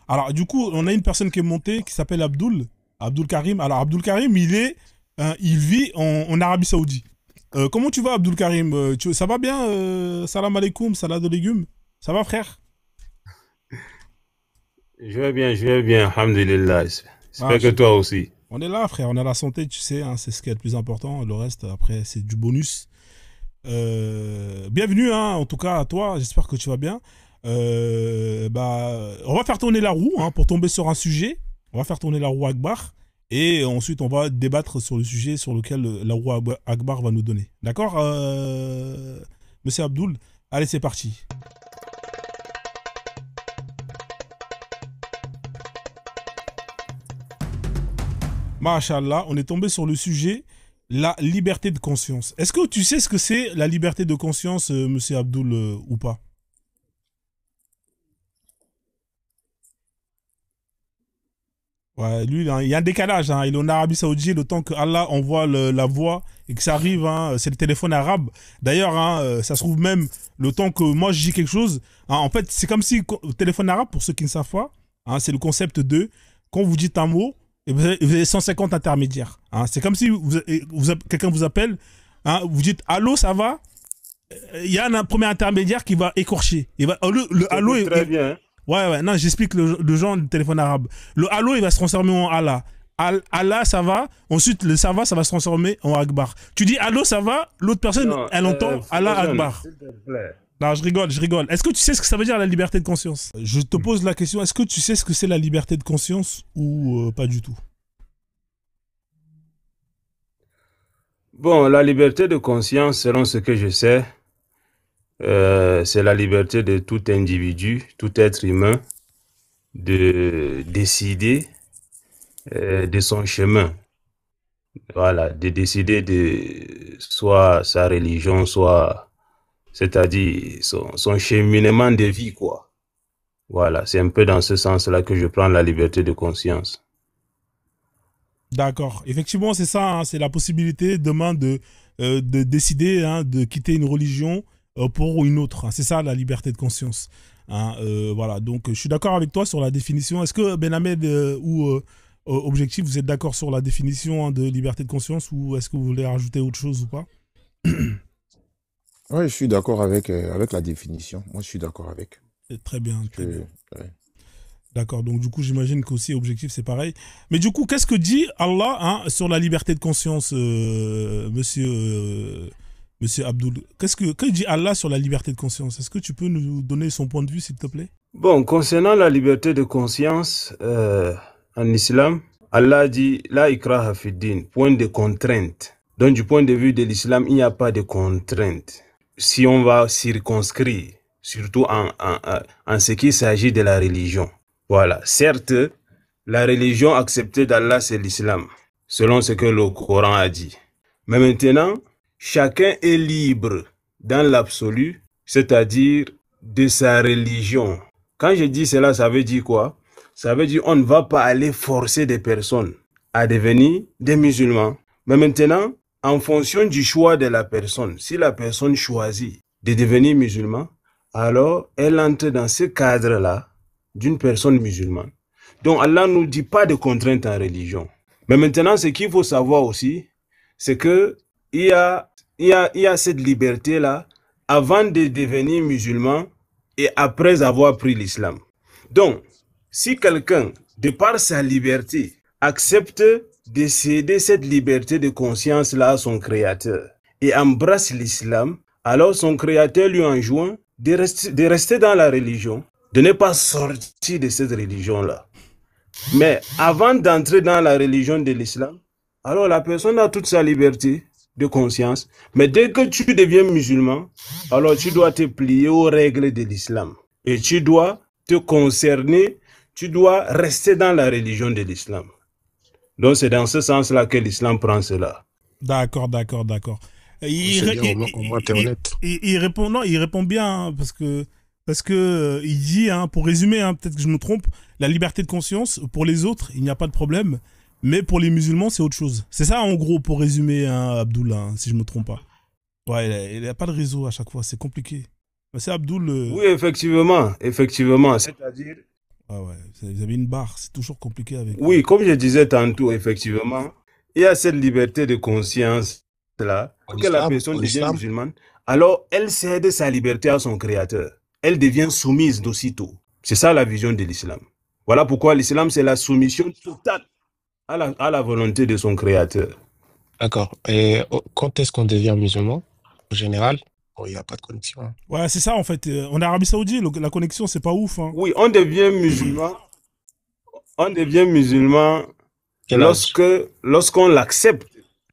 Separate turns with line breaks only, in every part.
Alors, du coup, on a une personne qui est montée qui s'appelle Abdul. Abdul Karim. Alors, Abdul Karim, il vit en Arabie Saoudite. Comment tu vas, Abdul Karim? Ça va bien? Salam alaikum, salade de légumes. Ça va, frère?
Je vais bien, alhamdulillah.
Ah,
J'espère que toi aussi.
on est là, frère. On a la santé, tu sais, hein, c'est ce qui est le plus important. Le reste, après, c'est du bonus. Bienvenue, hein, en tout cas, à toi. J'espère que tu vas bien. On va faire tourner la roue hein, pour tomber sur un sujet. On va faire tourner la roue Akbar. Et ensuite, on va débattre sur le sujet sur lequel la roue Akbar va nous donner. D'accord, monsieur Abdul? Allez, c'est parti. Masha'Allah, on est tombé sur le sujet la liberté de conscience. Est-ce que tu sais ce que c'est la liberté de conscience, monsieur Abdul, ou pas? Ouais, lui, hein, il y a un décalage. Hein. Il est en Arabie Saoudite, le temps que Allah envoie la voix et que ça arrive, hein, c'est le téléphone arabe. D'ailleurs, hein, ça se trouve même le temps que moi je dis quelque chose. Hein, en fait, c'est comme si le téléphone arabe, pour ceux qui ne savent pas, hein, c'est le concept de quand vous dites un mot, et vous avez 150 intermédiaires. Hein. C'est comme si quelqu'un vous appelle, hein, vous dites allô, ça va? Il y a un premier intermédiaire qui va écorcher. Le
Je
allô,
t'écoute très bien, hein.
ouais, ouais, non, j'explique le genre de téléphone arabe. Le allô, il va se transformer en Allah. Allah, ça va. Ensuite, le ça va se transformer en Akbar. Tu dis allô, ça va. L'autre personne,
Non,
elle entend Allah
frère jeune,
Akbar.
s'il te plaît.
Non, je rigole, je rigole. Est-ce que tu sais ce que ça veut dire la liberté de conscience? Je te pose la question, est-ce que tu sais ce que c'est la liberté de conscience ou pas du tout?
Bon, la liberté de conscience, selon ce que je sais, c'est la liberté de tout individu, tout être humain, de décider de son chemin. Voilà, de décider de soit sa religion, soit, c'est-à-dire son cheminement de vie, quoi. Voilà, c'est un peu dans ce sens-là que je prends la liberté de conscience.
D'accord. Effectivement, c'est ça. Hein, c'est la possibilité demain de décider hein, de quitter une religion pour une autre. Hein. C'est ça la liberté de conscience. Hein, voilà. Donc, je suis d'accord avec toi sur la définition. Est-ce que Ben Ahmed ou Objectif, vous êtes d'accord sur la définition hein, de liberté de conscience ou est-ce que vous voulez rajouter autre chose ou pas?
Oui, je suis d'accord avec la définition. Moi, je suis d'accord avec.
Très bien, très bien.
Je- ouais.
D'accord. Donc, du coup, j'imagine qu'aussi Objectif, c'est pareil. Mais du coup, qu'est-ce que dit Allah hein, sur la liberté de conscience, monsieur Abdul? Que dit Allah sur la liberté de conscience? Est-ce que tu peux nous donner son point de vue, s'il te plaît?
Bon, concernant la liberté de conscience en islam, Allah dit la ikraha fid din, point de contrainte. Donc, du point de vue de l'islam, il n'y a pas de contrainte. Si on va circonscrire, surtout en ce qui s'agit de la religion. Voilà. Certes, la religion acceptée d'Allah, c'est l'islam, selon ce que le Coran a dit. Mais maintenant, chacun est libre dans l'absolu, c'est-à-dire de sa religion. Quand je dis cela, ça veut dire quoi? Ça veut dire on ne va pas aller forcer des personnes à devenir des musulmans. Mais maintenant, en fonction du choix de la personne, si la personne choisit de devenir musulman, alors elle entre dans ce cadre-là d'une personne musulmane. Donc Allah ne nous dit pas de contraintes en religion. Mais maintenant, ce qu'il faut savoir aussi, c'est que il y a cette liberté-là avant de devenir musulman et après avoir pris l'islam. Donc, si quelqu'un, de par sa liberté, accepte de céder cette liberté de conscience-là à son créateur et embrasse l'islam, alors son créateur lui enjoint de rester dans la religion, de ne pas sortir de cette religion-là. Mais avant d'entrer dans la religion de l'islam, alors la personne a toute sa liberté de conscience. Mais dès que tu deviens musulman, alors tu dois te plier aux règles de l'islam. Et tu dois te concerner, tu dois rester dans la religion de l'islam. Donc c'est dans ce sens-là que l'islam prend cela.
D'accord, d'accord, d'accord.
Oui,
Il,
c'est
ré-
bien, au moins, t'es honnête.
il répond, non, il répond bien hein, parce que il dit, hein, pour résumer, hein, peut-être que je me trompe, la liberté de conscience pour les autres, il n'y a pas de problème, mais pour les musulmans, c'est autre chose. C'est ça en gros pour résumer, hein, Abdullah, hein, si je me trompe pas. Ouais, il a pas de réseau à chaque fois, c'est compliqué. Mais c'est Abdul.
Oui, effectivement, effectivement. C'est-à-dire,
Ah ouais, vous avez une barre, c'est toujours compliqué avec.
Oui, comme je disais tantôt, effectivement, il y a cette liberté de conscience-là. Que la personne
En
devient
islam,
musulmane, alors elle cède sa liberté à son créateur. Elle devient soumise d'aussitôt. C'est ça la vision de l'islam. Voilà pourquoi l'islam, c'est la soumission totale à la volonté de son créateur.
d'accord. Et quand est-ce qu'on devient musulman? En général, bon, il n'y a pas de connexion, hein.
Ouais, c'est ça en fait. En Arabie Saoudite, la connexion, c'est pas ouf. Hein.
Oui, on devient musulman
Quel âge?
lorsqu'on l'accepte,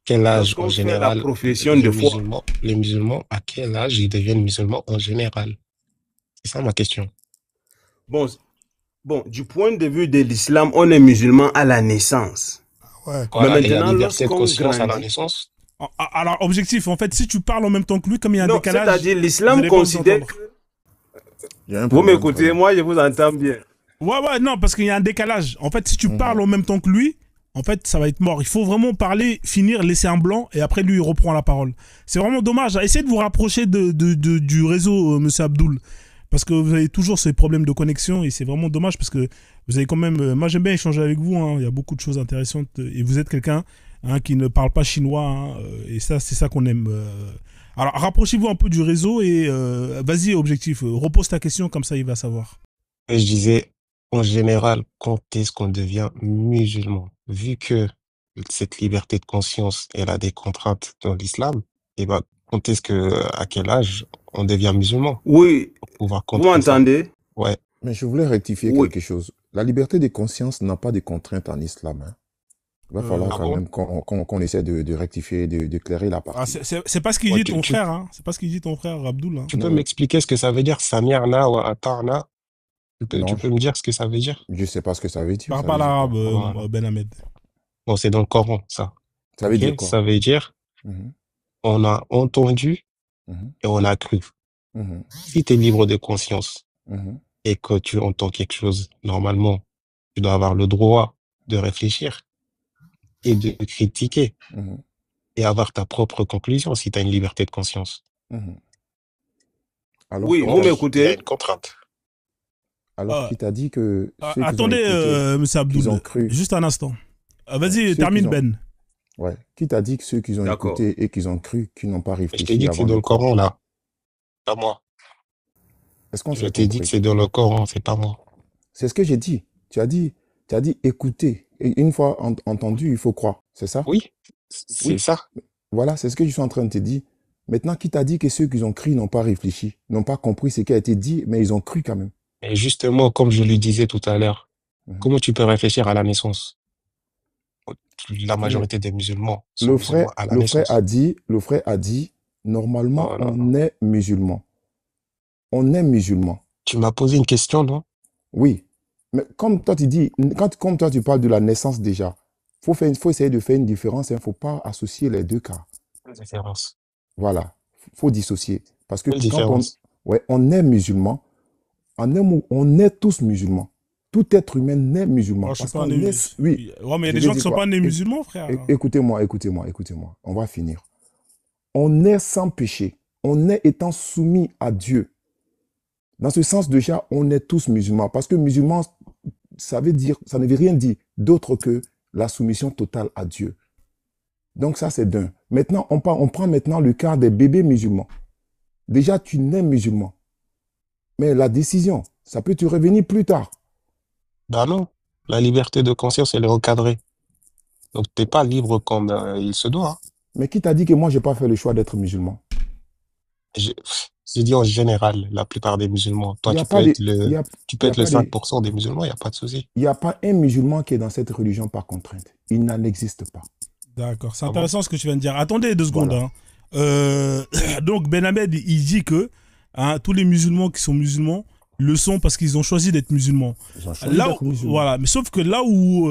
Quel âge en
lorsqu'on fait la
général
profession de foi.
les musulmans, à quel âge ils deviennent musulmans en général? C'est ça ma question.
Bon, du point de vue de l'islam, on est musulman à la naissance.
Ouais.
Voilà,
Mais
et la
maintenant,
liberté de
lorsqu'on
conscience à la
grandit,
naissance,
Alors, objectif, en fait, si tu parles en même temps que lui, comme il y a un
non,
décalage.
c'est-à-dire
vous
l'islam
allez pas vous
considère
entendre.
que...
Il y a un
Vous
problème,
m'écoutez,
vraiment.
moi je vous entends bien.
Ouais, non, parce qu'il y a un décalage. En fait, si tu parles en même temps que lui, en fait, ça va être mort. Il faut vraiment parler, finir, laisser un blanc, et après, lui, il reprend la parole. C'est vraiment dommage. Essayez de vous rapprocher du réseau, monsieur Abdoul. Parce que vous avez toujours ces problèmes de connexion, et c'est vraiment dommage, parce que vous avez quand même... moi, j'aime bien échanger avec vous. Hein. Il y a beaucoup de choses intéressantes. Et vous êtes quelqu'un qui ne parle pas chinois. Hein, et ça, c'est ça qu'on aime. Alors, rapprochez-vous un peu du réseau, et vas-y, objectif. Repose ta question, comme ça, il va savoir.
je disais, en général, quand est-ce qu'on devient musulman? Vu que cette liberté de conscience, elle a des contraintes dans l'islam, et ben, quand est-ce que, à quel âge on devient musulman?
Oui,
Pour pouvoir
vous
contrer ça.
m'entendez?
Ouais.
Mais je voulais rectifier
Oui.
quelque chose. La liberté de conscience n'a pas de contraintes en islam, hein. Il va falloir
Ah
quand
bon?
même qu'on essaie de rectifier, d'éclairer la partie.
C'est pas ce qu'il
Ouais,
dit ton frère, hein. C'est pas ce qu'il dit ton frère, Abdoul. Hein.
Tu peux
Non.
m'expliquer ce que ça veut dire, Samirna ou Atarna? Tu
Non,
peux me dire ce que ça veut dire?
je sais pas ce que ça veut dire.
Parle
Ça
pas
veut dire
l'arabe,
quoi?
Voilà.
Ben Ahmed.
Bon, c'est dans le Coran, ça.
Ça veut
Ok?
dire quoi?
Ça veut dire,
Mhm,
on a entendu
mhm,
et on a cru.
mhm,
Si tu es libre de conscience
mhm,
et que tu entends quelque chose, normalement, tu dois avoir le droit de réfléchir et de critiquer
mhm,
et avoir ta propre conclusion si tu as une liberté de conscience.
mhm. Alors,
Oui,
qui
vous
t'a-
Il y a
m'écoutez?
une contrainte.
alors,
Euh,
qui t'a dit que ceux qui ont
Attendez,
écouté,
monsieur
qu'ils ont
Abdoul,
cru,
juste un instant.
ouais,
Vas-y,
ceux
termine
qui ont,
Ben.
ouais, qui t'a dit que ceux qui ont
D'accord.
écouté et qui ont cru, qui n'ont pas
Mais je t'ai
réfléchi
dit que c'est
avant
dans
de
le
croire?
Coran, là. Pas moi.
Est-ce qu'on
Je
s'est
t'ai dit que
compris?
c'est dans le Coran, c'est pas moi.
C'est ce que j'ai dit. Tu as dit écouter. Et une fois entendu, il faut croire. C'est ça?
Oui, c'est
Oui.
ça.
Voilà, c'est ce que je suis en train de te dire. Maintenant, qui t'a dit que ceux qui ont cru n'ont pas réfléchi, n'ont pas compris ce qui a été dit, mais ils ont cru quand même.
Et justement, comme je lui disais tout à l'heure,
Mhm.
comment tu peux réfléchir à la naissance? La
Mais
majorité des musulmans sont
le
musulmans
frère,
à la
le frère
naissance.
a dit, normalement,
Oh là là.
on est musulman. On est musulman.
Tu m'as posé une question, non?
Oui. Mais comme toi, tu dis, comme toi, tu parles de la naissance déjà, faut essayer de faire une différence. Il ne faut pas associer les deux cas.
Quelle différence?
Voilà. Faut dissocier. Parce que
Quelle
quand
différence?
on est musulman, on est tous musulmans. Tout être humain naît musulman.
Moi, je suis
Parce
pas
qu'on
né.
est, oui.
Ouais, mais il y a
Je
des
vais
gens qui
dire
sont
quoi?
pas nés musulmans, frère.
Écoutez-moi. On va finir. On est sans péché. On est étant soumis à Dieu. Dans ce sens, déjà, on est tous musulmans. Parce que musulman, ça ne veut rien dire d'autre que la soumission totale à Dieu. Donc ça, c'est d'un. Maintenant, on prend maintenant le cas des bébés musulmans. Déjà, tu nais musulman. Mais la décision, ça peut te revenir plus tard.
Ben non. La liberté de conscience, elle est encadrée. Donc, t'es pas libre comme il se doit, hein.
Mais qui t'a dit que moi, je n'ai pas fait le choix d'être musulman?
J'ai dit en général, la plupart des musulmans. Toi,
Il n'y a
tu peux
pas
être
de, il y a,
tu
il
peux
y a
être le
pas de,
5% des musulmans, il n'y a pas de souci.
il y a pas un musulman qui est dans cette religion par contrainte. Il n'en existe pas.
D'accord, c'est
Ah bon?
intéressant ce que tu viens de dire. Attendez 2 secondes.
Voilà.
Donc, Ben Ahmed, il dit que tous les musulmans qui sont musulmans le sont parce qu'ils ont choisi d'être musulmans.
Ils ont choisi
Là
d'être
où,
musulmans.
voilà, mais sauf que là où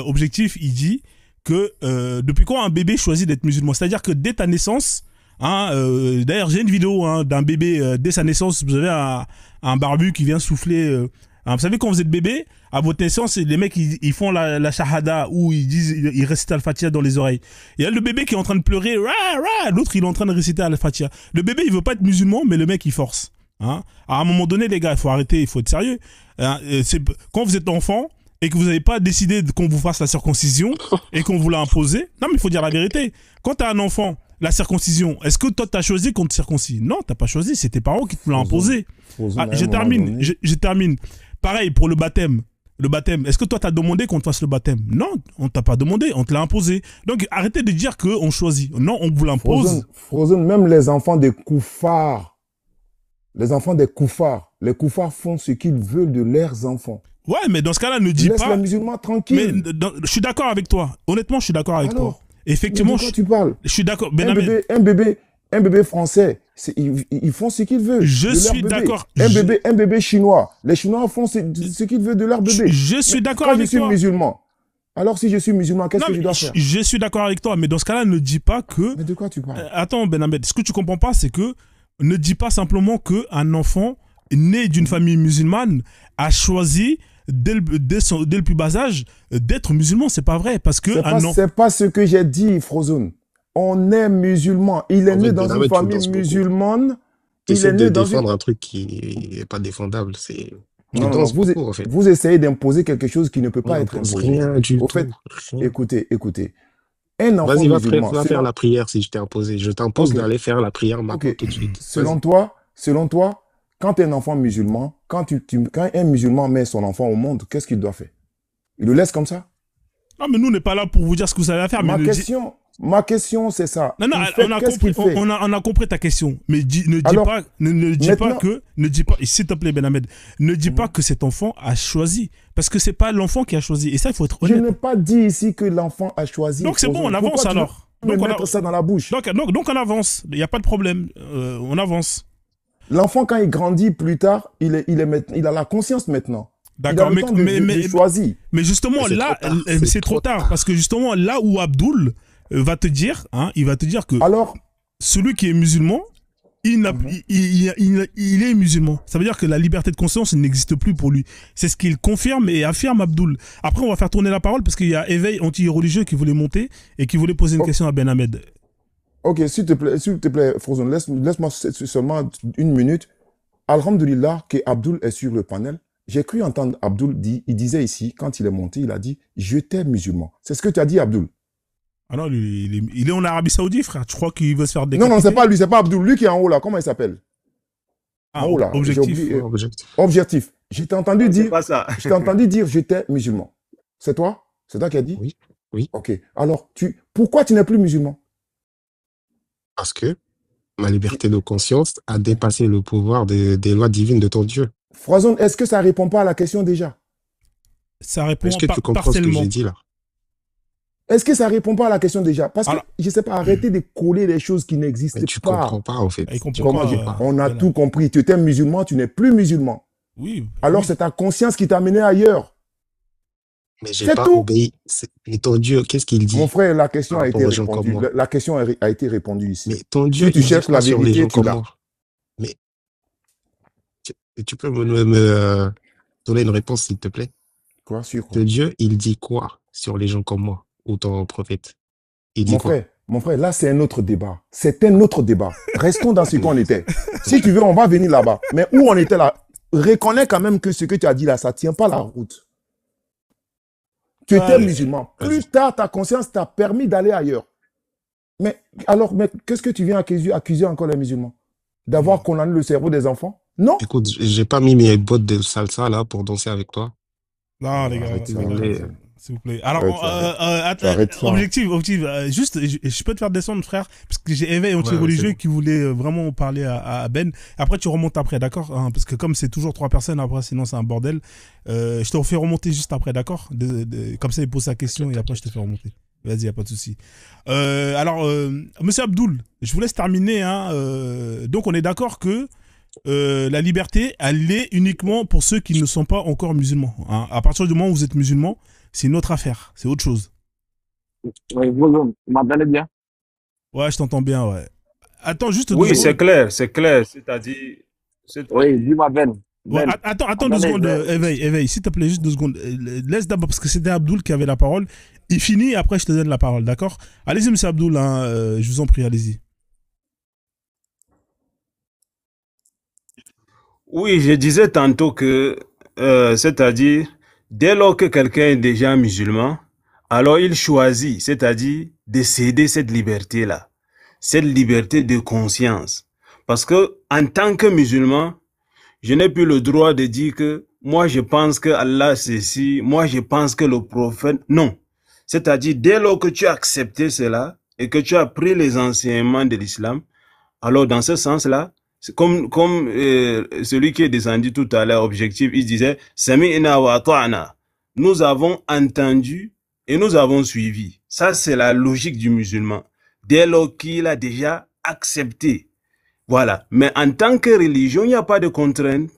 Objectif, il dit que depuis quand un bébé choisit d'être musulman, c'est-à-dire que dès ta naissance, d'ailleurs j'ai une vidéo d'un bébé dès sa naissance, vous avez un barbu qui vient souffler. Vous savez quand vous êtes bébé, à votre naissance, les mecs ils font la shahada où ils récitent Al-Fatiha dans les oreilles. Il y a le bébé qui est en train de pleurer, l'autre il est en train de réciter Al-Fatiha. Le bébé il veut pas être musulman, mais le mec il force. Hein. À un moment donné, les gars, il faut arrêter, il faut être sérieux. Hein. Quand vous êtes enfant et que vous n'avez pas décidé qu'on vous fasse la circoncision et qu'on vous l'a imposé, non, mais il faut dire la vérité. Quand tu as un enfant, la circoncision, est-ce que toi, tu as choisi qu'on te circoncis? Non, tu n'as pas choisi, c'est tes parents qui te l'ont imposé. Je termine. Pareil pour le baptême. Le baptême, est-ce que toi, tu as demandé qu'on te fasse le baptême? Non, on t'a pas demandé, on te l'a imposé. Donc, arrêtez de dire qu'on choisit. Non, on vous l'impose.
Frozen, même les enfants des koufars, les koufars font ce qu'ils veulent de leurs enfants.
Ouais, mais dans ce cas-là, ne dis
Laisse
pas...
les musulmans tranquilles.
Mais je suis d'accord avec toi. Honnêtement, je suis d'accord avec toi. Effectivement,
de quoi tu parles?
Je suis d'accord.
Un bébé français, ils font ce qu'ils veulent.
Je suis d'accord.
Un bébé chinois, les Chinois font ce qu'ils veulent de leur bébé.
Je suis d'accord avec toi.
Quand je suis musulman, alors si je suis musulman, qu'est-ce que je dois faire?
Je suis d'accord avec toi, mais dans ce cas-là, ne dis pas que...
Mais de quoi tu parles?
Attends, Ben Ahmed, ce que tu comprends pas, c'est que ne dis pas simplement qu'un enfant né d'une famille musulmane a choisi dès le plus bas âge d'être musulman. C'est pas vrai, parce que
c'est pas ce que j'ai dit, Frozen. On est musulman. Il est né dans une famille musulmane.
Il est né dans défendre un truc qui n'est pas défendable. C'est
vous essayez d'imposer quelque chose qui ne peut pas être imposé.
Rien du tout.
Écoutez. Un enfant
Vas-y,
musulman.
Va faire la prière si je t'ai imposé. Je t'impose d'aller faire la prière maintenant tout de suite.
Selon toi, quand tu es un enfant musulman, quand un musulman met son enfant au monde, qu'est-ce qu'il doit faire? Il le laisse comme ça?
Non, mais nous, on n'est pas là pour vous dire ce que vous avez à faire.
Ma question, c'est ça.
Non, on a compris ta question. Mais ne dis pas, s'il te plaît, Ben Ahmed, ne dis pas que cet enfant a choisi. Parce que c'est pas l'enfant qui a choisi. Et ça, il faut être honnête.
Je n'ai pas dit ici que l'enfant a choisi.
Donc c'est bon, on avance alors.
Donc on mettre ça dans la bouche.
Donc on avance. Il n'y a pas de problème. On avance.
L'enfant, quand il grandit plus tard, il a la conscience maintenant.
D'accord, mais justement, là, c'est trop tard. Parce que justement, là où Abdoul va te dire, hein, il va te dire que celui qui est musulman, il est musulman. Ça veut dire que la liberté de conscience n'existe plus pour lui. C'est ce qu'il confirme et affirme Abdoul. Après, on va faire tourner la parole parce qu'il y a Éveil anti-religieux qui voulait monter et qui voulait poser une question à Ben Ahmed.
Ok, s'il te plaît, Frozen, laisse-moi seulement une minute. Alhamdulillah que Abdoul est sur le panel. J'ai cru entendre Abdoul il disait ici, quand il est monté, il a dit « J'étais musulman ». C'est ce que tu as dit, Abdoul?
Ah non, il est en Arabie Saoudite, frère. Tu crois qu'il veut se faire décapiter?
Non, c'est pas lui, c'est pas Abdoul. Lui qui est en haut là, comment il s'appelle?
En haut là.
Objectif. Je t'ai entendu dire « J'étais musulman ». C'est toi? C'est toi qui as dit?
Oui.
Ok. Alors, pourquoi tu n'es plus musulman?
Parce que ma liberté de conscience a dépassé le pouvoir des lois divines de ton Dieu.
Frozen, est-ce que ça ne répond pas à la question déjà?
Ça répond
partiellement. Est-ce que tu comprends ce que j'ai dit là?
Est-ce que ça ne répond pas à la question déjà? Parce que, je ne sais pas, arrêtez de coller des choses qui n'existent pas.
Tu ne comprends pas, en fait.
On a tout compris. Tu étais musulman, tu n'es plus musulman.
Oui.
Alors, c'est ta conscience qui t'a amené ailleurs.
Mais j'ai pas obéi. Mais ton Dieu, qu'est-ce qu'il dit?
Mon frère, la question a été répondue. La question a été répondue ici.
Mais ton Dieu,
tu cherches la vérité, tu l'as.
Mais tu peux me donner une réponse, s'il te plaît?
Quoi, sur quoi?
Ton Dieu, il dit quoi sur les gens comme moi ou ton prophète? Il dit quoi?
Mon frère, là, c'est un autre débat. C'est un autre débat. Restons dans ce qu'on était. Si tu veux, on va venir là-bas. Mais où on était là, reconnais quand même que ce que tu as dit là, ça ne tient pas la route. Tu étais musulman. Plus tard, ta conscience t'a permis d'aller ailleurs. Mais qu'est-ce que tu viens accuser encore les musulmans? D'avoir condamné le cerveau des enfants? Non.
Écoute, j'ai pas mis mes bottes de salsa là pour danser avec toi.
Non, les gars, s'il vous plaît. Alors, objectif, juste, je peux te faire descendre, frère, parce que j'ai Éveil anti-religieux qui voulait vraiment parler à Ben. Après, tu remontes après, d'accord, hein, parce que comme c'est toujours 3 personnes, après, sinon c'est un bordel. Je te fais remonter juste après, d'accord. Comme ça, il pose sa question et après, je te fais remonter. Vas-y, y a pas de souci. Alors, Monsieur Abdoul, je vous laisse terminer. Hein, donc, on est d'accord que la liberté, elle est uniquement pour ceux qui ne sont pas encore musulmans. Hein. À partir du moment où vous êtes musulman, c'est une autre affaire, c'est autre chose.
Oui, vous m'entendez bien?
Ouais, je t'entends bien, ouais. Attends, juste
oui, c'est clair, c'est-à-dire...
Oui, dis-moi, Ben.
Ouais, attends 2 secondes, Éveil, s'il te plaît, juste 2 secondes. Laisse d'abord, parce que c'était Abdoul qui avait la parole. Il finit, après je te donne la parole, d'accord? Allez-y, monsieur Abdoul, hein, je vous en prie, allez-y.
Oui, je disais tantôt que, c'est-à-dire, dès lors que quelqu'un est déjà musulman, alors il choisit, c'est-à-dire, de céder cette liberté-là, cette liberté de conscience. Parce que, en tant que musulman, je n'ai plus le droit de dire que moi je pense que Allah c'est ci, moi je pense que le prophète, non. C'est-à-dire, dès lors que tu as accepté cela et que tu as pris les enseignements de l'islam, alors dans ce sens-là, c'est comme celui qui est descendu tout à l'heure, objectif, il disait, Sami'na wa ata'na. Nous avons entendu et nous avons suivi. Ça, c'est la logique du musulman. Dès lors qu'il a déjà accepté. Voilà. Mais en tant que religion, il n'y a pas de contrainte.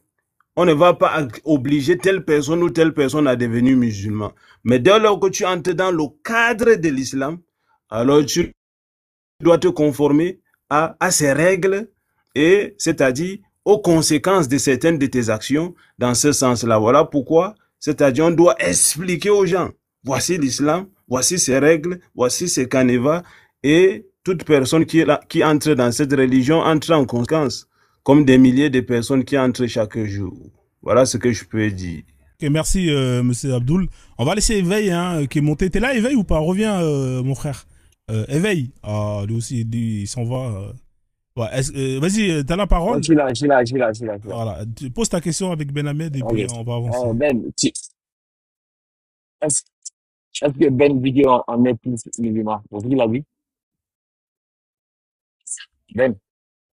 On ne va pas obliger telle personne ou telle personne à devenir musulman. Mais dès lors que tu entres dans le cadre de l'islam, alors tu dois te conformer à ces règles et c'est-à-dire aux conséquences de certaines de tes actions dans ce sens-là. Voilà pourquoi, c'est-à-dire on doit expliquer aux gens, voici l'islam, voici ses règles, voici ses canevas et toute personne qui entre dans cette religion entre en conséquence, comme des milliers de personnes qui entrent chaque jour. Voilà ce que je peux dire.
Ok, merci, monsieur Abdoul. On va laisser Éveil hein, qui est monté. T'es là, Éveil, ou pas? Reviens, mon frère. Éveil. Ah, lui aussi, il s'en va. Ouais, vas-y, t'as la parole.
Je suis là, je suis là, je suis là, je suis là.
Voilà. Tu poses ta question avec Ben Ahmed et puis
Ok.
on va avancer.
Ben, est-ce est-ce que Ben Viguier en est plus musulman? Vous qu'il a dit? Ben,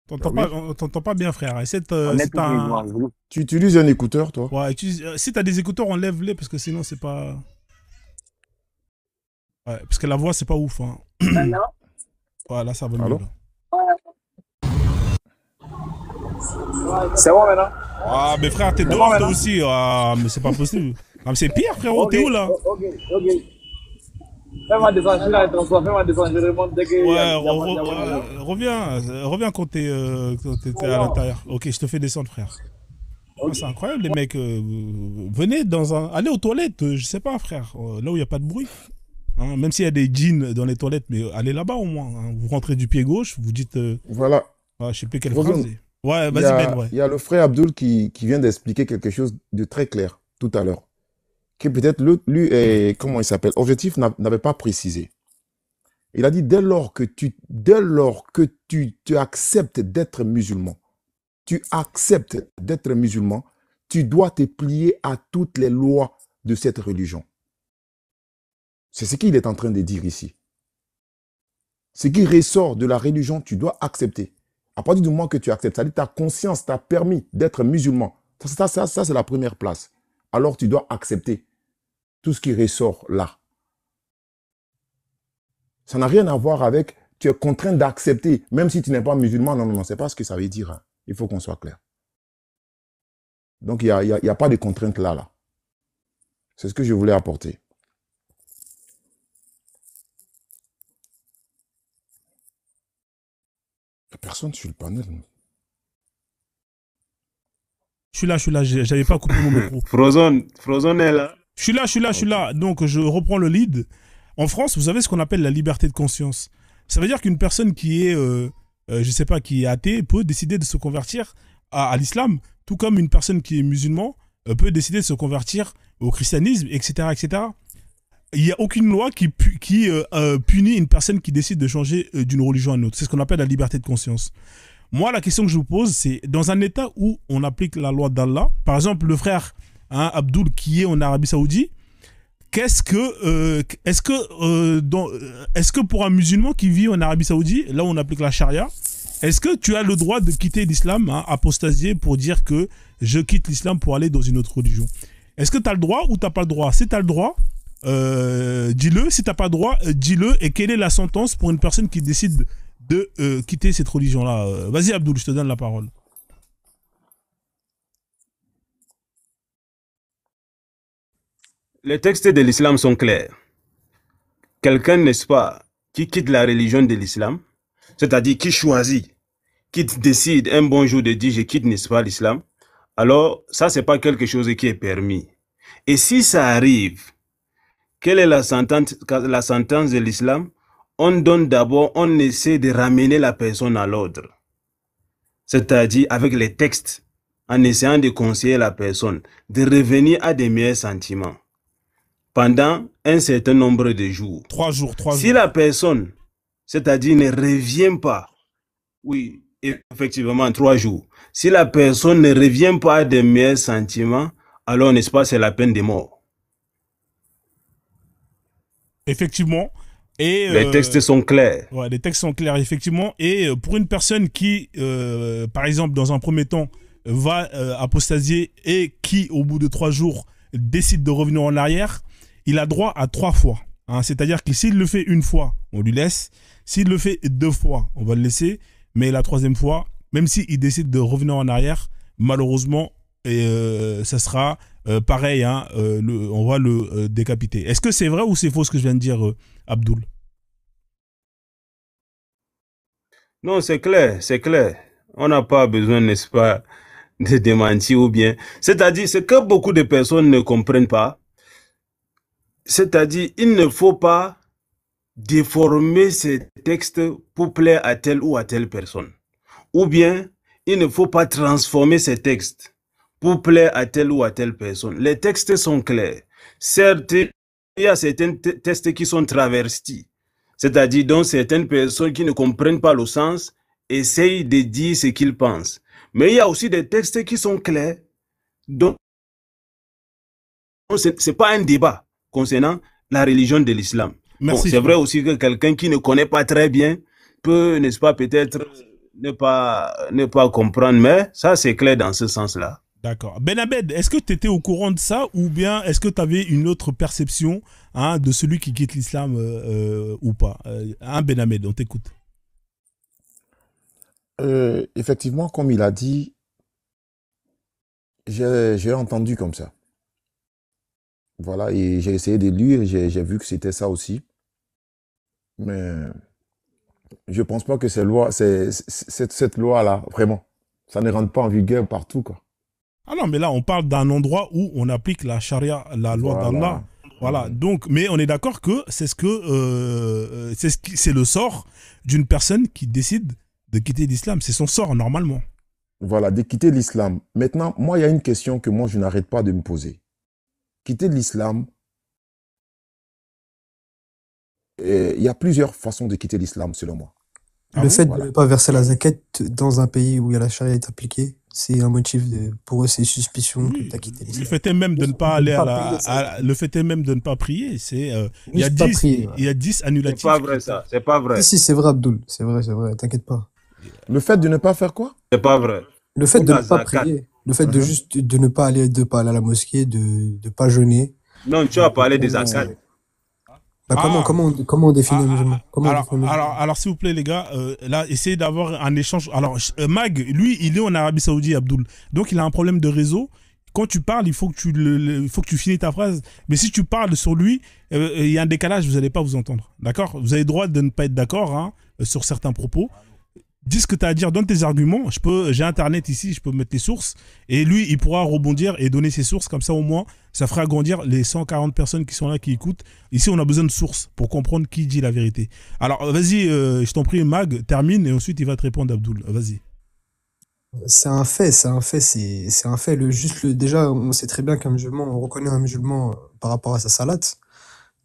Oui.
On t'entend pas bien, frère. Essaie
en est
si
plus
t'as
musulman.
un...
Tu utilises un écouteur, toi?
Ouais, si t'as des écouteurs, enlève-les parce que sinon, c'est pas... Ouais, parce que la voix, c'est pas ouf. Hein. Voilà, ça va mieux.
Allô?
Là.
C'est bon maintenant?
Ah, mais frère, t'es
C'est
dehors
bon
toi
maintenant?
aussi. Ah, mais c'est pas possible. Ah, mais c'est pire, frérot.
Ok,
T'es où là?
ok, ok. Fais-moi descendre, je suis dans les transports, fais-moi descendre, je remonte dès qu'il y
Ouais,
a, y a, pas- y a pas de gens.
reviens quand t'es à l'intérieur. Ok, je te fais descendre, frère. Ah,
Ok.
c'est incroyable, les mecs. Venez dans un... Allez aux toilettes, je sais pas, frère. Là où il n'y a pas de bruit. Hein, même s'il y a des jeans dans les toilettes, mais allez là-bas au moins. Hein. Vous rentrez du pied gauche, vous dites...
Voilà.
je sais plus quelle
Frozone,
phrase. Ouais,
il y
vas-y, Ben,
a,
ouais.
il y a le frère Abdul qui vient d'expliquer quelque chose de très clair tout à l'heure. Que peut-être lui, comment il s'appelle, Objectif n'avait pas précisé. Il a dit dès lors que tu acceptes d'être musulman, tu dois te plier à toutes les lois de cette religion. C'est ce qu'il est en train de dire ici. Ce qui ressort de la religion, tu dois accepter. À partir du moment que tu acceptes, c'est-à-dire ta conscience t'a permis d'être musulman. Ça, c'est la première place. Alors tu dois accepter tout ce qui ressort là. Ça n'a rien à voir avec tu es contraint d'accepter, même si tu n'es pas musulman. Non, non, non, c'est pas ce que ça veut dire. Hein. Il faut qu'on soit clair. Donc, il n'y a pas de contrainte là. C'est ce que je voulais apporter. Il n'y a personne sur le panel.
Je suis là, j'avais pas coupé mon micro.
Frozone est là.
Je suis là. Donc, je reprends le lead. En France, vous avez ce qu'on appelle la liberté de conscience. Ça veut dire qu'une personne qui est, je sais pas, qui est athée peut décider de se convertir à l'islam, tout comme une personne qui est musulman peut décider de se convertir au christianisme, etc., etc. Il n'y a aucune loi qui punit une personne qui décide de changer d'une religion à une autre. C'est ce qu'on appelle la liberté de conscience. Moi, la question que je vous pose, c'est dans un État où on applique la loi d'Allah, par exemple, le frère Abdoul qui est en Arabie Saoudite, est-ce que pour un musulman qui vit en Arabie Saoudite, là où on applique la charia, est-ce que tu as le droit de quitter l'islam, apostasier, pour dire que je quitte l'islam pour aller dans une autre religion? Est-ce que tu as le droit ou tu n'as pas le droit? Si tu as le droit, dis-le. Si tu n'as pas le droit, dis-le. Et quelle est la sentence pour une personne qui décide de quitter cette religion-là? Vas-y, Abdoul, je te donne la parole.
Les textes de l'islam sont clairs. Quelqu'un, n'est-ce pas, qui quitte la religion de l'islam, c'est-à-dire qui choisit, qui décide un bon jour de dire je quitte, n'est-ce pas, l'islam, alors ça, c'est pas quelque chose qui est permis. Et si ça arrive, quelle est la sentence de l'islam? On donne d'abord, on essaie de ramener la personne à l'ordre. C'est-à-dire avec les textes en essayant de conseiller la personne, de revenir à des meilleurs sentiments pendant un certain nombre de jours.
3 jours, 3
Si
jours.
la personne, c'est-à-dire ne revient pas, oui, effectivement, 3 jours. Si la personne ne revient pas à des meilleurs sentiments, alors, n'est-ce pas, c'est la peine de mort.
Effectivement. Et,
les textes sont clairs.
Ouais, les textes sont clairs, effectivement. Et pour une personne qui, par exemple, dans un premier temps, va apostasier et qui, au bout de 3 jours, décide de revenir en arrière, il a droit à 3 fois. Hein. C'est-à-dire que s'il le fait une fois, on lui laisse. S'il le fait 2 fois, on va le laisser. Mais la 3e fois, même s'il décide de revenir en arrière, malheureusement, ça sera pareil, hein, on va le décapiter. Est-ce que c'est vrai ou c'est faux ce que je viens de dire, Abdoul?
Non, c'est clair, c'est clair. On n'a pas besoin, n'est-ce pas, de démentir ou bien. C'est-à-dire, ce que beaucoup de personnes ne comprennent pas, c'est-à-dire, il ne faut pas déformer ces textes pour plaire à telle ou à telle personne. Ou bien, il ne faut pas transformer ces textes pour plaire à telle ou à telle personne. Les textes sont clairs. Certes, il y a certains textes qui sont traversés, c'est-à-dire dont certaines personnes qui ne comprennent pas le sens essayent de dire ce qu'ils pensent. Mais il y a aussi des textes qui sont clairs, donc ce n'est pas un débat concernant la religion de l'islam. Bon, c'est vrai aussi que quelqu'un qui ne connaît pas très bien peut, n'est-ce pas, peut-être ne pas comprendre, mais ça c'est clair dans ce sens-là.
D'accord. Ben Abed, est-ce que tu étais au courant de ça ou bien est-ce que tu avais une autre perception, hein, de celui qui quitte l'islam ou pas, hein, Ben Abed, on t'écoute.
Effectivement, comme il a dit, j'ai entendu comme ça. Voilà, et j'ai essayé de lire, j'ai vu que c'était ça aussi. Mais je pense pas que cette loi-là, vraiment, ça ne rentre pas en vigueur partout, quoi.
Ah non, mais là, on parle d'un endroit où on applique la charia, la loi d'Allah. Voilà. Donc, mais on est d'accord que c'est c'est le sort d'une personne qui décide de quitter l'islam. C'est son sort, normalement.
Voilà, de quitter l'islam. Maintenant, moi, il y a une question que moi, je n'arrête pas de me poser. Quitter l'islam, il y a plusieurs façons de quitter l'islam, selon moi.
Le fait de ne pas verser la zakat dans un pays où il y a la charia est appliquée, c'est un motif pour eux, c'est suspicion que tu as quitté l'islam.
Le fait est même de ne pas aller le fait est même de ne pas prier. C'est il y a 10 annulatifs.
C'est pas vrai ça, c'est pas vrai.
Si, c'est vrai, Abdoul, c'est vrai, t'inquiète pas.
Le fait de ne pas faire quoi?
C'est pas vrai.
Le fait de ne pas prier, le fait de juste de ne pas aller à la mosquée, de ne pas jeûner.
Non, tu as parlé des zakat.
Bah comment on définit un musulman?
Alors, s'il vous plaît, les gars, là, essayez d'avoir un échange. Alors, Mag, lui, il est en Arabie Saoudite, Abdoul. Donc, il a un problème de réseau. Quand tu parles, il faut que tu finisses ta phrase. Mais si tu parles sur lui, il y a un décalage, vous n'allez pas vous entendre. D'accord? Vous avez le droit de ne pas être d'accord, hein, sur certains propos. Dis ce que tu as à dire, donne tes arguments. J'ai Internet ici, je peux mettre les sources. Et lui, il pourra rebondir et donner ses sources. Comme ça, au moins, ça fera agrandir les 140 personnes qui sont là, qui écoutent. Ici, on a besoin de sources pour comprendre qui dit la vérité. Alors, vas-y, je t'en prie, Mag, termine et ensuite, il va te répondre, Abdoul. Vas-y.
C'est un fait. Déjà, on sait très bien qu'un musulman, on reconnaît un musulman par rapport à sa salat.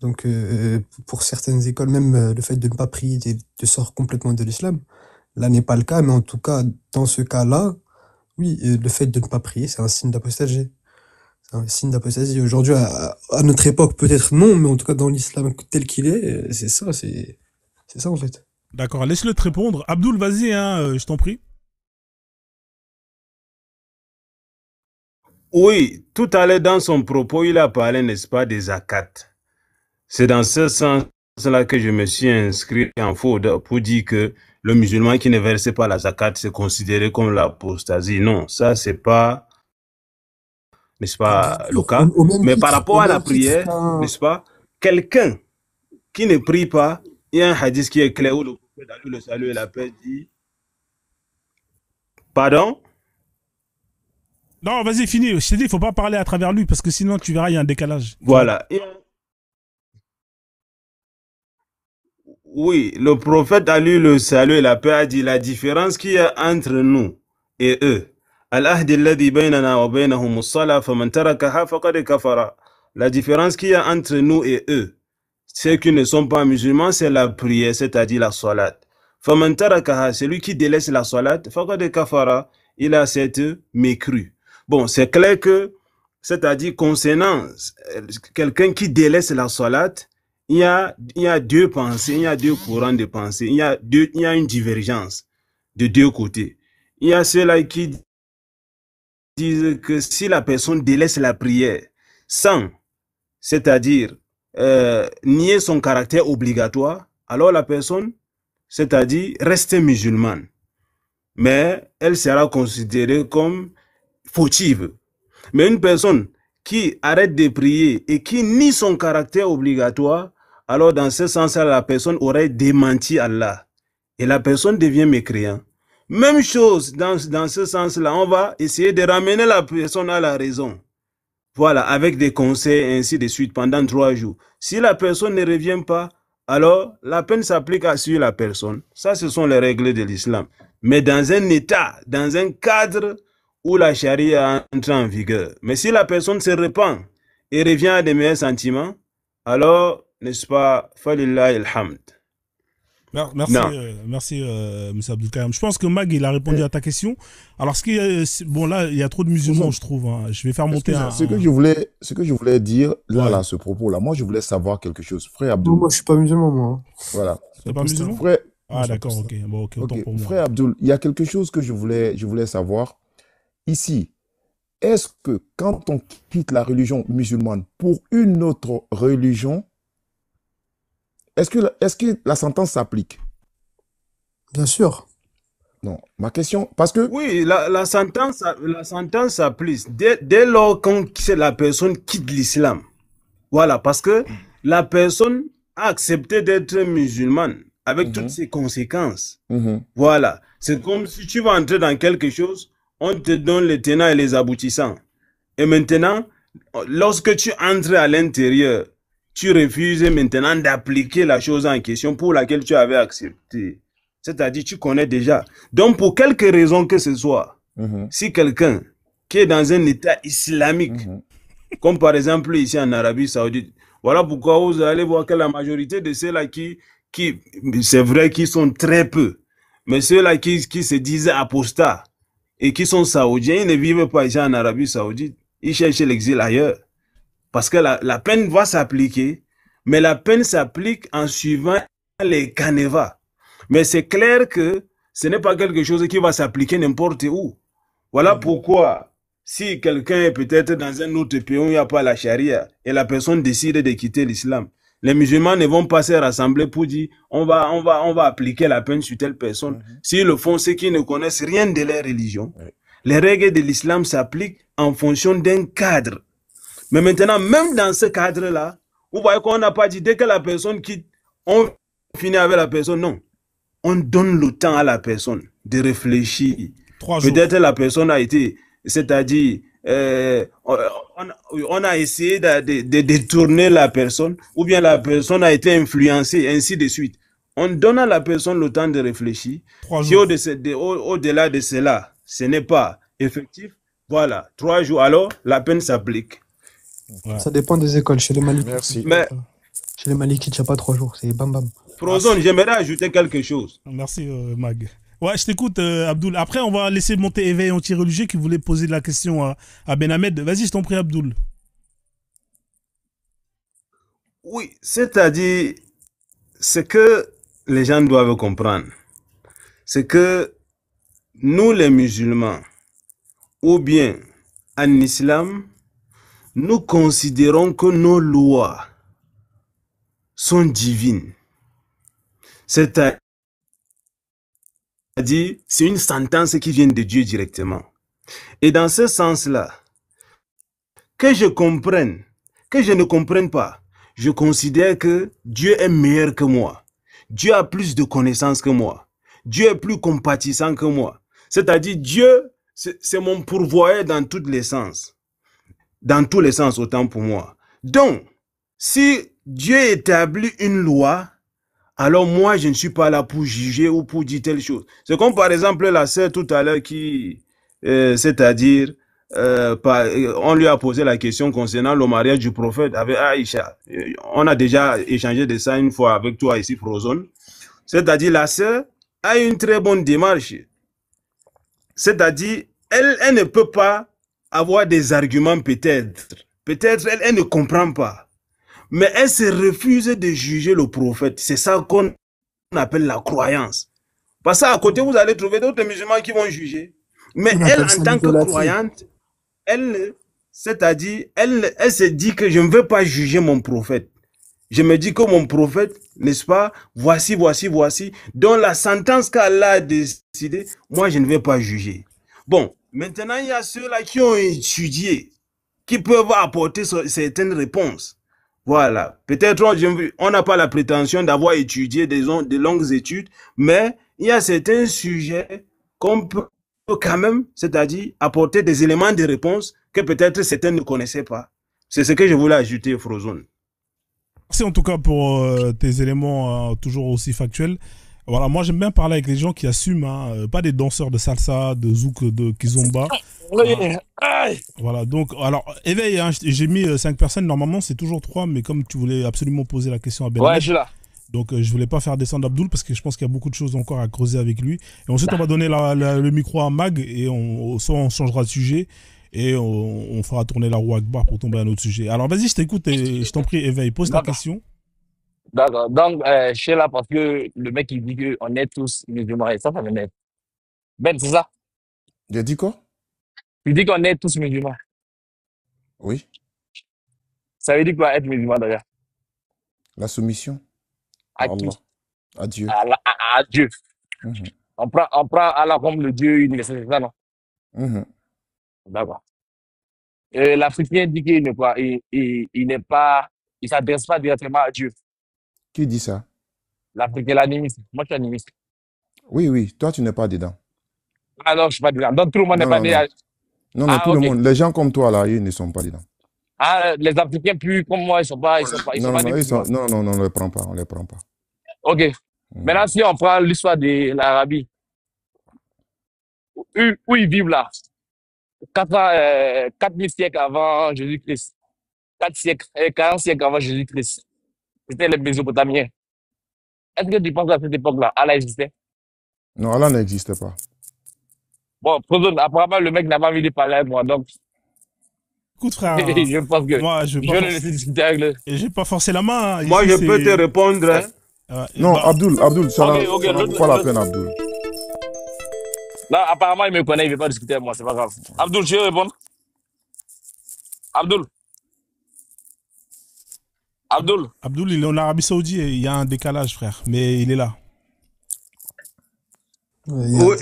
Donc, pour certaines écoles, même le fait de ne pas prier te sort complètement de l'islam. Là n'est pas le cas, mais en tout cas, dans ce cas-là, oui, le fait de ne pas prier, c'est un signe d'apostasie. C'est un signe d'apostasie. Aujourd'hui, à notre époque, peut-être non, mais en tout cas, dans l'islam tel qu'il est, c'est ça en fait.
D'accord, laisse-le te répondre. Abdoul, vas-y, hein, je t'en prie.
Oui, tout à l'heure, dans son propos, il a parlé, n'est-ce pas, des zakat. C'est dans ce sens-là que je me suis inscrit en faux pour dire que le musulman qui ne versait pas la zakat, c'est considéré comme l'apostasie. Non, ça, c'est pas, n'est-ce pas, le cas. Mais par rapport à la prière, n'est-ce pas, quelqu'un qui ne prie pas, il y a un hadith qui est clair où le prophète, le salut et la paix, dit... Pardon?
Non, vas-y, finis. Je t'ai dit, il ne faut pas parler à travers lui parce que sinon, tu verras, il y a un décalage.
Voilà. Oui, le prophète a lu le salut et la paix, a dit la différence qu'il y a entre nous et eux. Al-ahdi alladhi baynana wa baynahum as-salah faman tarakaha faqad kafara. La différence qu'il y a entre nous et eux, ceux qui ne sont pas musulmans, c'est la prière, c'est-à-dire la salat. Faman tarakaha, celui qui délaisse la salat, faqad kafara, il a cette mécrue. Bon, c'est clair que, c'est-à-dire concernant quelqu'un qui délaisse la salat, il y a deux pensées, il y a deux courants de pensée, il y a une divergence de deux côtés. Il y a ceux-là qui disent que si la personne délaisse la prière sans, c'est-à-dire nier son caractère obligatoire, alors la personne, c'est-à-dire reste musulmane, mais elle sera considérée comme fautive. Mais une personne qui arrête de prier et qui nie son caractère obligatoire, alors dans ce sens-là, la personne aurait démenti Allah. Et la personne devient mécréant. Même chose, dans ce sens-là, on va essayer de ramener la personne à la raison. Voilà, avec des conseils, ainsi de suite, pendant 3 jours. Si la personne ne revient pas, alors la peine s'applique sur la personne. Ça, ce sont les règles de l'islam. Mais dans un état, dans un cadre où la charia entre en vigueur. Mais si la personne se repent et revient à des meilleurs sentiments, alors, n'est-ce pas, falillahi alhamd.
Merci, M. Abdelkarim. Je pense que Mag, il a répondu à ta question. Alors, bon, là, il y a trop de musulmans, je trouve. Hein. Je vais faire monter
ce que je voulais dire, là, ce propos-là, moi, je voulais savoir quelque chose. Frère Abdoul.
Non, moi, je suis pas musulman, moi.
Voilà.
C'est pas musulman?
Frère...
Ah, d'accord, ok. Bon, ok, autant pour moi.
Frère Abdoul, il y a quelque chose que je voulais savoir. Ici, est-ce que quand on quitte la religion musulmane pour une autre religion, est-ce que la sentence s'applique?
Bien sûr.
Non, ma question, parce que...
Oui, la sentence s'applique dès lors que la personne quitte l'islam. Voilà, parce que la personne a accepté d'être musulmane avec toutes ses conséquences. Voilà, c'est comme si tu vas entrer dans quelque chose, on te donne les tenants et les aboutissants. Et maintenant, lorsque tu entres à l'intérieur, tu refuses maintenant d'appliquer la chose en question pour laquelle tu avais accepté. C'est-à-dire, tu connais déjà. Donc, pour quelque raison que ce soit, si quelqu'un qui est dans un état islamique, comme par exemple ici en Arabie Saoudite, voilà pourquoi vous allez voir que la majorité de ceux-là qui c'est vrai qu'ils sont très peu, mais ceux-là qui se disent apostats et qui sont saoudiens, ils ne vivent pas ici en Arabie Saoudite. Ils cherchent l'exil ailleurs. Parce que la peine va s'appliquer, mais la peine s'applique en suivant les canevas. Mais c'est clair que ce n'est pas quelque chose qui va s'appliquer n'importe où. Voilà pourquoi, si quelqu'un est peut-être dans un autre pays où il n'y a pas la charia, et la personne décide de quitter l'islam, les musulmans ne vont pas se rassembler pour dire on va appliquer la peine sur telle personne. S'ils le font, ceux qui ne connaissent rien de leur religion, les règles de l'islam s'appliquent en fonction d'un cadre. Mais maintenant, même dans ce cadre-là, vous voyez qu'on n'a pas dit dès que la personne quitte, on finit avec la personne. Non. On donne le temps à la personne de réfléchir. Peut-être la personne a été, c'est-à-dire, on a essayé de détourner la personne, ou bien la personne a été influencée, ainsi de suite. On donne à la personne le temps de réfléchir. Si au-delà de cela, ce n'est pas effectif, voilà, 3 jours, alors la peine s'applique.
Ouais. Ça dépend des écoles. Chez les Malikites,
merci.
Mais
chez les Malikites, il n'y a pas 3 jours, c'est bam bam.
Prozone, j'aimerais ajouter quelque chose.
Merci Mag. Ouais, je t'écoute Abdoul. Après, on va laisser monter Éveil anti-religieux qui voulait poser la question à Ben Ahmed. Vas-y, je t'en prie Abdoul.
Oui, c'est-à-dire, ce que les gens doivent comprendre, c'est que nous les musulmans, ou bien en islam, nous considérons que nos lois sont divines. C'est-à-dire, c'est une sentence qui vient de Dieu directement. Et dans ce sens-là, que je comprenne, que je ne comprenne pas, je considère que Dieu est meilleur que moi. Dieu a plus de connaissances que moi. Dieu est plus compatissant que moi. C'est-à-dire, Dieu, c'est mon pourvoyeur dans tous les sens. Dans tous les sens, autant pour moi. Donc, si Dieu établit une loi, alors moi, je ne suis pas là pour juger ou pour dire telle chose. C'est comme par exemple la sœur tout à l'heure qui c'est-à-dire, on lui a posé la question concernant le mariage du prophète avec Aïcha. On a déjà échangé de ça une fois avec toi ici, Frozone. C'est-à-dire, la sœur a une très bonne démarche. C'est-à-dire, elle ne peut pas avoir des arguments peut-être. Peut-être elle ne comprend pas. Mais elle se refuse de juger le prophète. C'est ça qu'on appelle la croyance. Parce qu'à côté, vous allez trouver d'autres musulmans qui vont juger. Mais
On
elle,
appelle ça
en tant que
l'idolâtrie.
croyante, c'est-à-dire, elle se dit que je ne veux pas juger mon prophète. Je me dis que mon prophète, n'est-ce pas, voici. Donc la sentence qu'Allah a décidée, moi je ne vais pas juger. Bon, maintenant il y a ceux-là qui ont étudié, qui peuvent apporter certaines réponses. Voilà. Peut-être on n'a pas la prétention d'avoir étudié des longues études, mais il y a certains sujets qu'on peut quand même, c'est-à-dire apporter des éléments de réponse que peut-être certains ne connaissaient pas. C'est ce que je voulais ajouter, Frozone.
Merci en tout cas pour tes éléments toujours aussi factuels. Voilà, moi j'aime bien parler avec les gens qui assument, hein, pas des danseurs de salsa, de zouk, de kizomba. Voilà, donc, alors, éveil, hein, j'ai mis 5 personnes, normalement c'est toujours 3, mais comme tu voulais absolument poser la question à Ben,
Ouais, je suis là.
donc je voulais pas faire descendre Abdul parce que je pense qu'il y a beaucoup de choses encore à creuser avec lui. Et ensuite on va donner le micro à Mag et soit on changera de sujet et on fera tourner la roue Akbar pour tomber à un autre sujet. Alors vas-y, je t'écoute et je t'en prie, éveil, pose ta
D'accord.
question.
D'accord. Donc, je suis là parce que le mec, il dit qu'on est tous musulmans. Et ça m'énerve. Ben, c'est ça.
J'ai dit quoi?
Il dit qu'on est tous musulmans.
Oui.
Ça veut dire quoi être musulman d'ailleurs?
La soumission
À
à
qui?
Allah, à Dieu.
À Dieu.
Mhm.
On prend Allah comme le Dieu universel, c'est ça, non?
Mhm.
D'accord. L'Africain dit qu'il ne quoi, il n'est pas, il s'adresse pas directement à Dieu.
Qui dit ça?
L'Africain, l'animiste. Moi, je suis animiste.
Oui, toi tu n'es pas dedans.
Ah non, je suis pas dedans. Donc, tout le monde n'est
Non,
pas
non,
né
non.
à...
Non,
Ah,
tout le
ok.
monde, les gens comme toi là, ils ne sont pas dedans.
Ah, les Africains plus comme moi, ils sont pas
Non,
des
non,
musulmans.
on ne les prend pas, on les prend pas.
Ok.
Mhm.
Maintenant, si on prend l'histoire de l'Arabie, où ils vivent là, 4000 siècles avant Jésus-Christ, 40 siècles avant Jésus-Christ, c'était les Mésopotamiens. Est-ce que tu penses qu'à cette époque-là, Allah existait?
Non, Allah n'existe pas.
Bon, apparemment, le mec n'a pas envie de parler avec moi, donc
Écoute frère,
je pense que
moi je vais
je
pas
vais le laisser discuter avec le...
j'ai pas forcé la main. Hein.
Moi,
Ici,
je peux te répondre. Hein.
Non,
bah,
Abdul, ça
Ok,
n'en vaut pas la peine, Abdul.
Là, apparemment, il me connaît, il ne veut pas discuter avec moi, c'est pas grave. Abdul, je vais répondre. Abdul,
Abdul, il est en Arabie Saoudite et il y a un décalage, frère, mais il est là.
Ouais, il y a
Oui.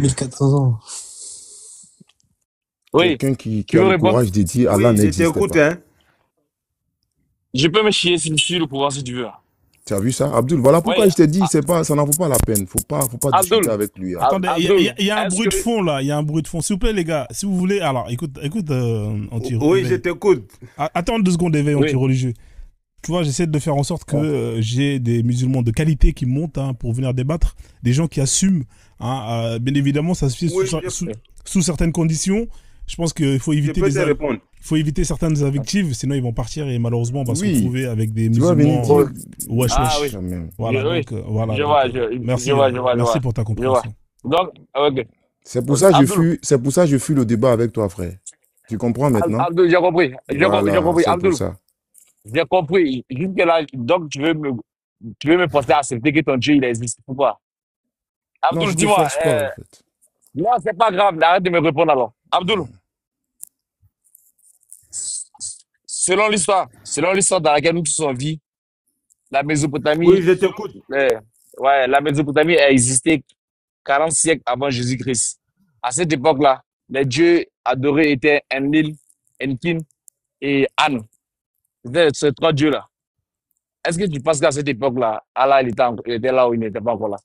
1400 ans.
oui,
Quelqu'un qui
tu
a
veux
le
répondre?
courage de dire Allah
Oui, je
n'existe
t'écoute.
pas.
Hein.
Je peux me chier sur le pouvoir si tu veux.
Tu as vu ça, Abdul? Voilà pourquoi
Oui.
je t'ai dit, ça n'en vaut pas la peine. Faut pas discuter
Abdul,
avec lui. Hein.
Attendez,
Abdul,
il y a un
est-ce
bruit de
que-
fond là, il y a un bruit de fond. S'il vous plaît les gars, si vous voulez, alors écoute,
Oui, je t'écoute.
Attends 2 secondes, éveil
Oui.
anti-religieux. Tu vois, j'essaie de faire en sorte que j'ai des musulmans de qualité qui montent hein, pour venir débattre, des gens qui assument. Hein, bien évidemment, ça se fait
Oui,
sous certaines conditions. Je pense qu'il faut
je
éviter
peux te répondre.
il faut éviter certaines invectives, sinon ils vont partir et malheureusement on va se
Oui.
retrouver avec des
Tu vas venir
musulmans.
dire.
Wesh,
Ah
wesh.
oui.
Quand même.
Voilà,
Oui.
donc, voilà.
Je
donc,
vois,
merci,
je vois,
merci
je
pour ta
vois.
compréhension.
Donc, ok.
C'est pour ça que
Abdul.
je fuis le débat avec toi, frère. Tu comprends maintenant?
Abdul, j'ai compris. J'ai compris.
Voilà, c'est
Abdul,
pour ça.
j'ai compris. Jusque là, donc tu veux me forcer à accepter que ton Dieu, il existe. Pourquoi?
Non,
Abdul,
je te
dis-moi.
force pas, en fait.
Non, c'est pas grave. Arrête de me répondre alors. Abdul, selon l'histoire dans laquelle nous tous on vit, la Mésopotamie,
Oui, je t'écoute.
la Mésopotamie a existé 40 siècles avant Jésus-Christ. À cette époque-là, les dieux adorés étaient Enlil, Enkin et An. C'était ces 3 dieux-là. Est-ce que tu penses qu'à cette époque-là, Allah il était là ou il n'était pas encore là?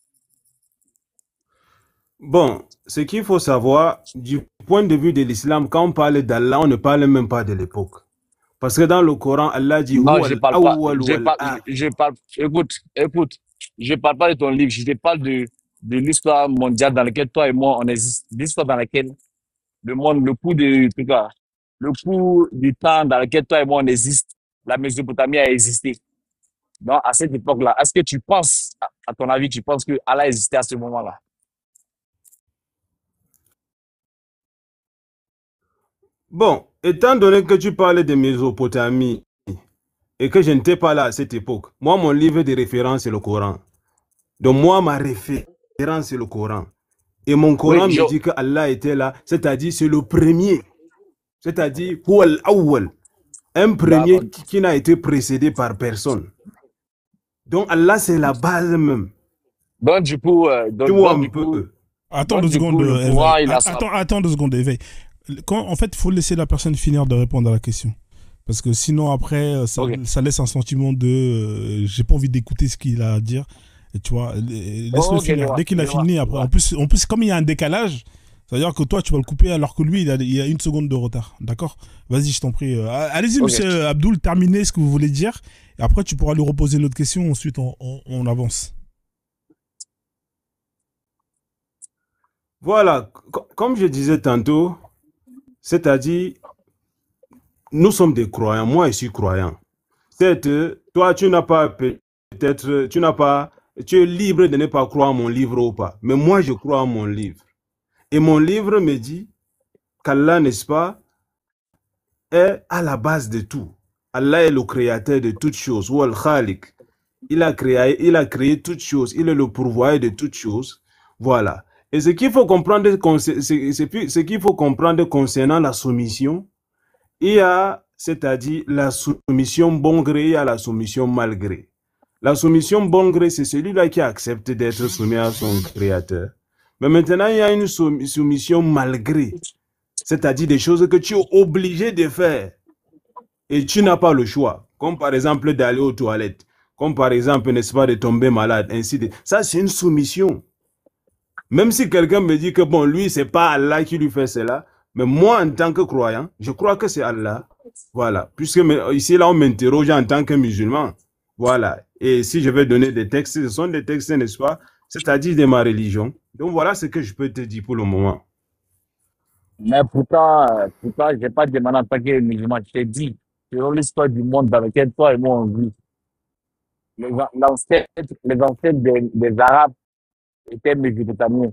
Bon, ce qu'il faut savoir, du point de vue de l'islam, quand on parle d'Allah, on ne parle même pas de l'époque. Parce que dans le Coran, Allah dit
Non,
Huwa
je parle pas.
al-awwal wal-akhir.
Écoute, je parle pas de ton livre, je te parle de l'histoire mondiale dans laquelle toi et moi on existe, l'histoire dans laquelle le monde, le cours du truc là, le cours du temps dans lequel toi et moi on existe, la Mésopotamie a existé. Donc, à cette époque-là, est-ce que tu penses, à ton avis, tu penses que Allah existait à ce moment-là?
Bon, étant donné que tu parlais de Mésopotamie et que je n'étais pas là à cette époque, moi, mon livre de référence, c'est le Coran. Donc, moi, ma référence, c'est le Coran. Et mon
Oui,
Coran me dit que Allah était là, c'est-à-dire c'est le premier. C'est-à-dire, Huwal Awwal, un premier
d'accord.
qui n'a été précédé par personne. Donc, Allah, c'est la base même.
Donc, du coup,
Tu vois un peu.
Attends
donc,
2
du
secondes,
coup, le
éveil.
Coran, il a sa...
Attends 2 secondes, éveil. En fait, il faut laisser la personne finir de répondre à la question. Parce que sinon, après,
Ok.
ça laisse un sentiment de j'ai pas envie d'écouter ce qu'il a à dire. Et tu vois, laisse-le
Ok, je
finir.
vois,
Dès qu'il a
je vois,
fini,
je
après,
vois.
en plus, comme il y a un décalage, c'est-à-dire que toi, tu vas le couper alors que lui, il a 1 seconde de retard. D'accord? Vas-y, je t'en prie. Allez-y,
Ok.
monsieur Abdoul, terminez ce que vous voulez dire. Et après, tu pourras lui reposer une autre question. Ensuite, on avance.
Voilà, comme je disais tantôt, c'est-à-dire, nous sommes des croyants. Moi, je suis croyant. Peut-être, toi, tu n'as pas, peut-être, tu n'as pas, tu es libre de ne pas croire à mon livre ou pas. Mais moi, je crois à mon livre. Et mon livre me dit qu'Allah, n'est-ce pas, est à la base de tout. Allah est le créateur de toutes choses, ou Al-Khalik. Il a créé toutes choses, il est le pourvoyeur de toutes choses. Voilà. Et ce qu'il faut comprendre, ce qu'il faut comprendre concernant la soumission, il y a, c'est-à-dire la soumission bon gré, il y a la soumission mal gré. La soumission bon gré, c'est celui-là qui accepte d'être soumis à son créateur. Mais maintenant, il y a une soumission malgré, c'est-à-dire des choses que tu es obligé de faire et tu n'as pas le choix. Comme par exemple d'aller aux toilettes, comme par exemple, n'est-ce pas, de tomber malade, ainsi de... Ça, c'est une soumission. Même si quelqu'un me dit que bon, lui, c'est pas Allah qui lui fait cela, mais moi, en tant que croyant, je crois que c'est Allah. Voilà. Puisque ici, là, on m'interroge en tant que musulman. Voilà. Et si je vais donner des textes, ce sont des textes, n'est-ce pas? C'est-à-dire de ma religion. Donc voilà ce que je peux te dire pour le moment.
Mais pourtant, j'ai pas demandé en tant que musulman. Je t'ai dit, selon l'histoire du monde dans lequel toi et moi on vit, les ancêtres des Arabes étaient mésopotamiens.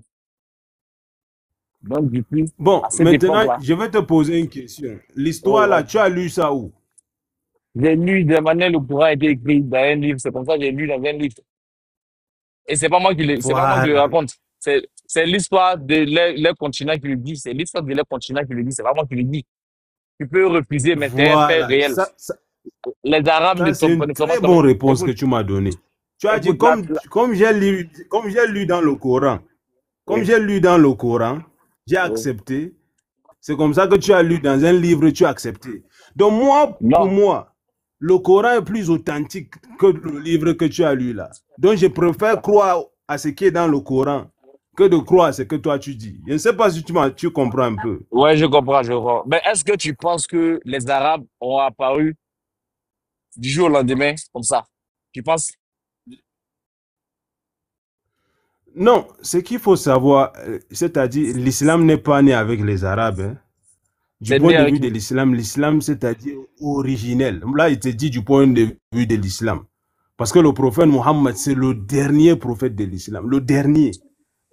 Donc, du coup,
Bon,
à cette
maintenant,
époque-là,
je vais te poser une question.
oui,
L'histoire là,
vas-y.
tu as lu ça où?
J'ai lu de manière le Coran a été écrit dans un livre. C'est comme ça que j'ai lu dans un livre. Et c'est pas moi qui le
Voilà.
raconte. C'est l'histoire de leur continent qui le dit. C'est l'histoire de leur continent qui le dit. C'est pas moi qui le dis. Tu peux refuser, mais c'est un fait
Voilà.
réel. Les Arabes
Ça c'est une
ne sont pas
très
tombés.
bonne réponse que
Écoute,
tu m'as donnée. Tu as dit,
écoute, là,
comme j'ai lu dans le Coran, comme
oui,
j'ai lu dans le Coran, j'ai
oui.
accepté. C'est comme ça que tu as lu dans un livre, tu as accepté. Donc moi, pour
Non.
moi, le Coran est plus authentique que le livre que tu as lu là. Donc je préfère croire à ce qui est dans le Coran que de croire à ce que toi tu dis. Je ne sais pas si tu comprends un peu.
Ouais, je comprends, je comprends. Mais est-ce que tu penses que les Arabes ont apparu du jour au lendemain comme ça? Tu penses?
Non, ce qu'il faut savoir, c'est-à-dire l'islam n'est pas né avec les Arabes, hein. Du
C'est
point
né
de
avec
vue de
qui?
l'islam, l'islam, c'est-à-dire originel. Là, il te dit du point de vue de l'islam. Parce que le prophète Mohammed, c'est le dernier prophète de l'islam. Le dernier.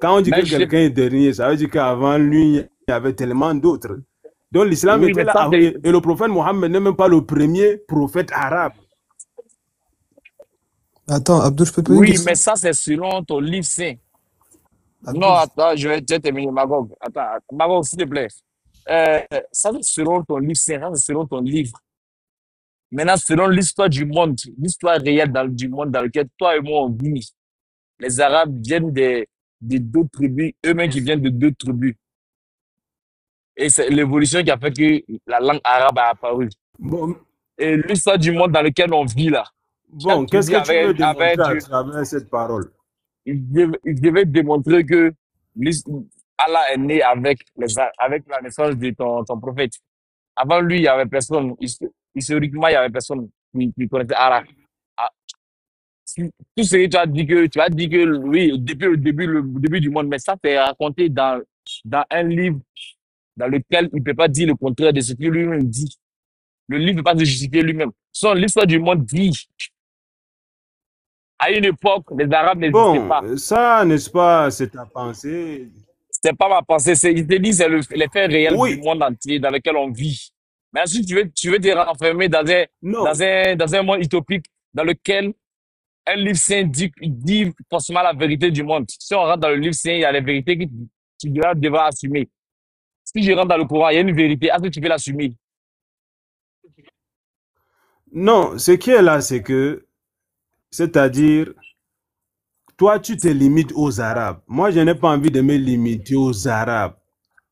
Quand on dit que
Mais je sais,
quelqu'un est dernier, ça veut dire qu'avant lui, il y avait tellement d'autres. Donc l'islam
oui,
était
mais
là.
ça, c'est,
Et le prophète Mohammed n'est même pas le premier prophète arabe.
Attends, Abdul, je peux te poser une
oui, mais
question?
ça, c'est selon ton livre saint. Non,
Abdul,
attends, je vais terminer, Magog. Attends, Magog, s'il te plaît. Ça, c'est selon ton livre saint, ça, c'est selon ton livre. Maintenant, selon l'histoire du monde, l'histoire réelle du monde dans lequel toi et moi on vit, les Arabes viennent de deux tribus, eux-mêmes qui viennent de deux tribus. Et c'est l'évolution qui a fait que la langue arabe a apparu.
Bon,
Et l'histoire du monde dans lequel on vit là, chaque
bon, qu'est-ce
tribu
que tu veux
avait un
démontrer à
Dieu.
travers cette parole?
Il devait démontrer que Allah est né avec, avec la naissance de ton prophète. Avant lui, il n'y avait personne. Historiquement, il n'y avait personne qui connaissait Allah. Ah, tout ce que tu as dit que oui, depuis le début du monde, mais ça, c'est raconté dans un livre dans lequel il ne peut pas dire le contraire de ce que lui-même dit. Le livre ne peut pas se justifier lui-même. Son l'histoire du monde dit, à une époque, les Arabes n'existaient
Bon,
pas.
ça, n'est-ce pas, c'est ta pensée?
C'est pas ma pensée, il te dit, c'est les faits réels du
Oui,
monde entier dans lequel on vit. Mais ensuite, tu veux te renfermer
non,
dans un monde utopique dans lequel un livre saint dit forcément la vérité du monde. Si on rentre dans le livre saint, il y a les vérités que tu devras assumer. Si je rentre dans le Coran, il y a une vérité. Est-ce que tu peux l'assumer?
non, ce qui est là, c'est que, c'est-à-dire, toi, tu te limites aux Arabes. Moi, je n'ai pas envie de me limiter aux Arabes.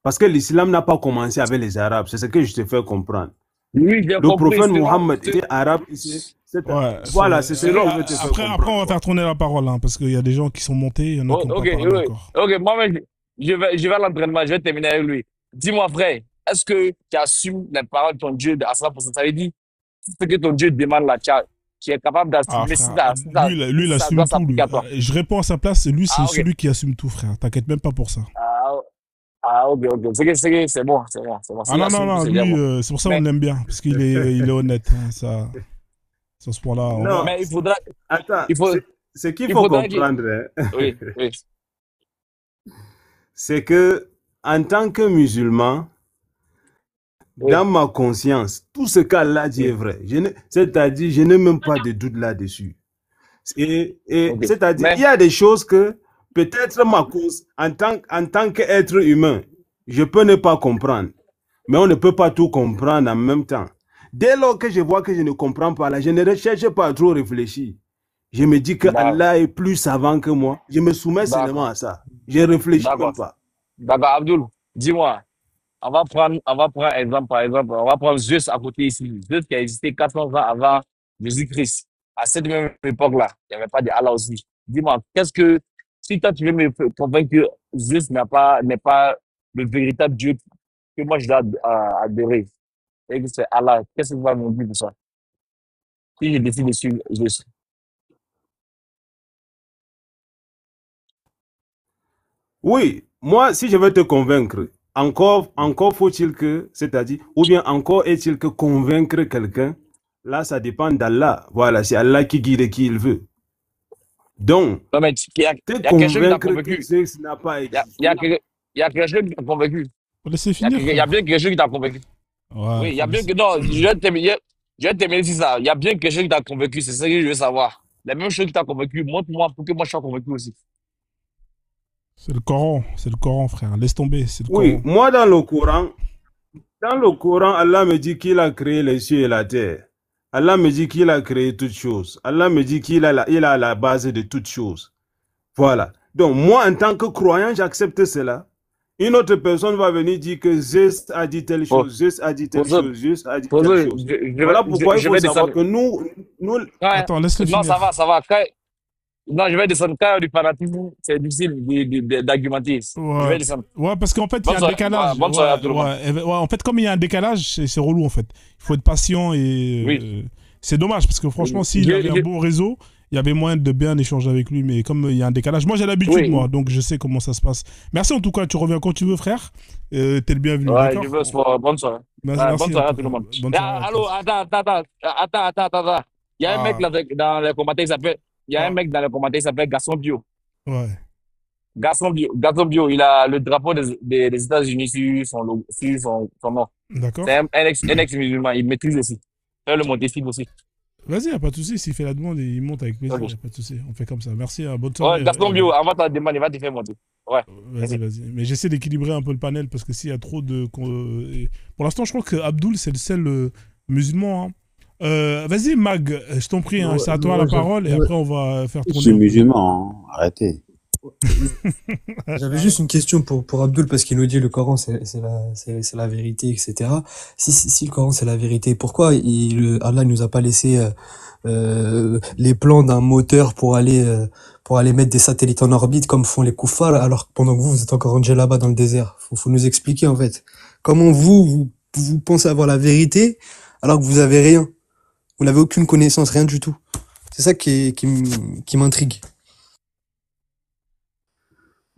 Parce que l'islam n'a pas commencé avec les Arabes. C'est ce que je te fais comprendre.
Oui, j'ai
Le
compris.
prophète Mohammed était arabe.
Ouais,
Voilà, c'est ce que
selon,
je veux te faire
après,
comprendre.
on va faire tourner la parole, hein, parce qu'il y a des gens qui sont montés, il y en a qui n'ont
ok,
pas parlé
oui,
encore.
ok, moi, je vais à l'entraînement, je vais terminer avec lui. Dis-moi, frère, est-ce que tu assumes les paroles de ton Dieu à 100%? Ça veut dire, ce que ton Dieu demande là, tu es capable
Ah,
d'assumer
frère, lui, il
si ça
assume
doit
tout.
s'appliquer à toi.
Je réponds à sa place, lui, c'est
Ah, ok.
celui qui assume tout, frère. T'inquiète même pas pour ça.
Ok. C'est bon.
Ah
S'il
non,
assume tout, c'est
lui,
bien bon.
c'est pour ça qu'on
Mais,
l'aime bien, parce qu'il il est honnête. Hein, ça, sur ce point-là, on
Non,
va.
mais
attends,
il faut,
ce qu'il
il
faut
faudrait que,
comprendre, hein,
oui.
c'est que en tant que musulman, dans
Oui,
ma conscience, tout ce qu'Allah dit est
oui,
vrai. C'est-à-dire, je n'ai même pas de doute là-dessus. Et
ok.
c'est-à-dire, il y
Mais,
a des choses que peut-être ma cause, en tant qu'être humain, je peux ne pas comprendre. Mais on ne peut pas tout comprendre en même temps. Dès lors que je vois que je ne comprends pas, là, je ne recherche pas à trop réfléchir. Je me dis que
d'ac-
Allah est plus savant que moi. Je me soumets seulement
d'accord,
à ça. Je ne réfléchis même
d'accord,
pas.
d'accord, Abdul, dis-moi, on va prendre exemple, par exemple, on va prendre Zeus à côté ici. Zeus qui a existé 400 ans avant Jésus-Christ. À cette même époque-là, il n'y avait pas d'Allah aussi. Dis-moi, si toi tu veux me convaincre que Zeus n'est pas le véritable Dieu que moi je dois adorer, et que c'est Allah, qu'est-ce que tu vas me dire de ça? Si je décide de suivre Zeus.
Oui, moi, si je veux te convaincre, encore faut-il que, c'est-à-dire, ou bien encore est-il que convaincre quelqu'un, là, ça dépend d'Allah. Voilà, c'est Allah qui guide qui il veut. Donc,
Non, mais
te
il y a quelque chose qui t'a
convaincre que
convaincu.
Zeus n'a pas
Il y a, il y a,
existé,
quelque- il y a quelque chose qui t'a convaincu.
Laissez
Il y a,
finir,
il y a
frère.
bien quelque chose qui t'a convaincu.
Ouais,
Oui, il y
faut
a bien
laisser.
que. Non, je vais terminer sur ça. Il y a bien quelque chose qui t'a convaincu. C'est ça que je veux savoir. La même chose qui t'a convaincu, montre-moi pour que moi je sois convaincu aussi.
C'est le Coran, frère. Laisse tomber, c'est le
oui,
Coran.
moi, dans le Coran, Allah me dit qu'il a créé les cieux et la terre. Allah me dit qu'il a créé toutes choses. Allah me dit qu'il il a la base de toutes choses. Voilà. Donc, moi, en tant que croyant, j'accepte cela. Une autre personne va venir dire que Zeus a dit telle
Bon,
chose, Zeus a dit telle
pour ça,
chose, Zeus a dit telle chose.
je vais,
Voilà pourquoi il
je
faut
vais
savoir
descendre.
que nous,
Attends, laisse-le
Non, ça
finir.
va. Non, je vais descendre. Quand il y a du fanatisme, c'est difficile d'argumenter. Je vais
Ouais,
descendre.
ouais, parce qu'en fait, il y a un décalage.
Bonne soirée à tout le monde.
En fait, comme il y a un décalage, c'est relou, en fait. Il faut être patient et
Oui.
c'est dommage, parce que franchement, s'il avait un bon réseau, il y avait moyen de bien échanger avec lui, mais comme il y a un décalage, moi j'ai l'habitude,
Oui.
moi, donc je sais comment ça se passe. Merci en tout cas, tu reviens quand tu veux, frère. T'es le bienvenu,
Ouais,
d'accord?
je veux sport. Bonne soirée.
Merci,
Ouais,
merci
bonne
en
soirée à
tout
tout le
cas.
monde.
Bonne soirée à
Allô,
tous.
attends. Il y a un mec
Ah,
dans les commentaires, il y a un
ah,
mec dans les commentaires, il s'appelle Gaston Bio.
ouais,
Gaston Bio, il a le drapeau des États-Unis sur son nom.
d'accord.
C'est un ex-musulman, il maîtrise aussi. Fais le monter cible aussi.
Vas-y, y a pas de souci. S'il fait la demande, il monte avec plaisir.
Ok.
Y a pas de souci. On fait comme ça. Merci. Bonne
Ouais,
soirée.
Gaston Bio, envoie ta demande, il va te faire monter. Ouais,
Vas-y,
merci.
vas-y. Mais j'essaie d'équilibrer un peu le panel parce que s'il y a trop de. Pour l'instant, je crois que Abdul, c'est le seul musulman. Hein. Vas-y, Mag, je t'en prie, hein, c'est à toi la parole et après on va faire
Je
tourner
suis
un peu.
musulman, hein. Arrêtez.
J'avais juste une question pour Abdul parce qu'il nous dit le Coran c'est la vérité, etc. Si le Coran c'est la vérité, pourquoi Allah nous a pas laissé les plans d'un moteur pour aller mettre des satellites en orbite comme font les koufars alors que pendant que vous êtes encore rangé là-bas dans le désert? Faut nous expliquer en fait. Comment vous pensez avoir la vérité alors que vous avez rien? Vous n'avez aucune connaissance, rien du tout. C'est ça qui m'intrigue.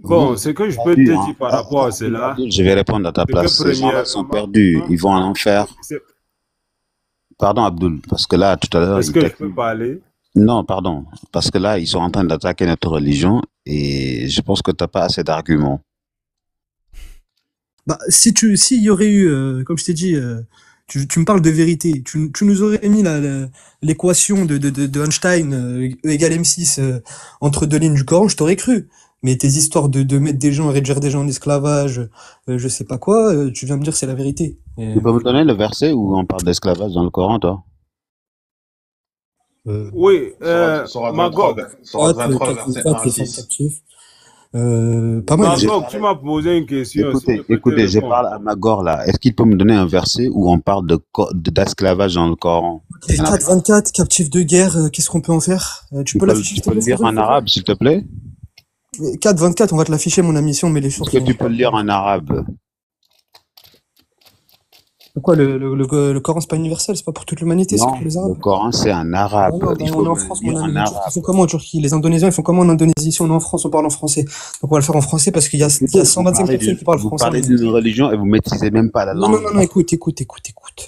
Bon,
Vous,
ce que je
vous
peux
avez
te
vu, hein.
dire par rapport à cela,
Abdul, je vais répondre à ta
c'est que
place. Ces gens-là sont
premièrement,
perdus. Ils vont en enfer.
c'est-
Pardon, Abdul, parce que là, tout à l'heure,
est-ce
ils
que je peux
t'accusent.
parler?
Non, pardon. Parce que là, ils sont en train d'attaquer notre religion et je pense que tu n'as pas assez d'arguments.
Bah, s'il y aurait eu, comme je t'ai dit, tu me parles de vérité. Tu nous aurais mis l'équation de Einstein, E égale M6, entre deux lignes du Coran, je t'aurais cru. Mais tes histoires de mettre des gens, réduire des gens en esclavage, je sais pas quoi, tu viens me dire c'est la vérité.
Tu peux me donner le verset où on parle d'esclavage dans le Coran, toi?
Oui,
Sourate
Magog.
23, Sourate 23, verset 1 à
les femmes
6.
captives. Pas mal.
Magog, tu m'as posé une question. si je peux te
Écoutez, je
répondre.
parle à Magor là. Est-ce qu'il peut me donner un verset où on parle d'esclavage dans le Coran?
Les 4-24, captifs de guerre, qu'est-ce qu'on peut en faire? Tu peux l'afficher,
Tu peux le lire en arabe, s'il te plaît?
4-24, on va te l'afficher, mon ami, si on met les sources.
Est-ce que tu peux le lire en arabe?
Quoi, le Coran, c'est pas universel, c'est pas pour toute l'humanité, c'est
Non,
pour les
le
Arabes.
Coran, c'est en arabe.
Non,
Il
on
faut
est en
me
France,
le
mon
lire
ami.
en
Les Turcs,
arabe.
ils font comment en Turquie? Les Indonésiens, ils font comment en Indonésie? Si on est en France, on parle en français. Donc on va le faire en français parce qu'il y a 125 personnes qui parlent
Vous
français.
parlez d'une religion et vous maîtrisez même pas la
Non,
langue.
non, écoute.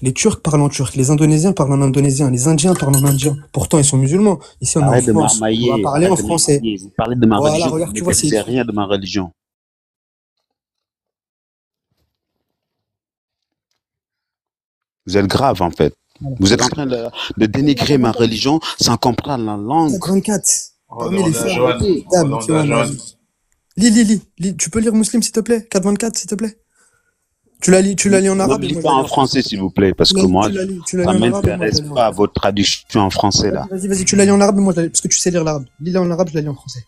Les Turcs parlent en turc, les Indonésiens parlent en indonésien, les Indiens parlent en indien. Pourtant, ils sont musulmans. Ici, on est
Arrête
en
de
France. On
marmailler.
va parler en français.
Vous parlez de ma
Voilà,
religion,
regarde,
vous
tu
ne
vois, c'est
maîtrisez
écrit.
rien de ma religion. Vous êtes grave, en fait. Vous êtes en train de dénigrer ma religion sans comprendre la langue.
4-24.
On va
Parmi les
demander à
femmes,
Joanne. On va
dames
demander
qui ont
à
un
Joanne.
mari. Lis. Tu peux lire Muslim, s'il te plaît? 4-24, s'il te plaît? Tu l'as lis en
Ne
arabe
me
et
lisez
moi je
pas
la lis
en français, s'il vous plaît, parce que moi,
tu l'as
ça
lis en arabe et moi je la
m'intéresse
lis en
pas
français.
votre traduction en français, là.
Vas-y, tu la lis en arabe et moi je la lis, parce que tu sais lire l'arabe. Lis-la en arabe, je la lis en français.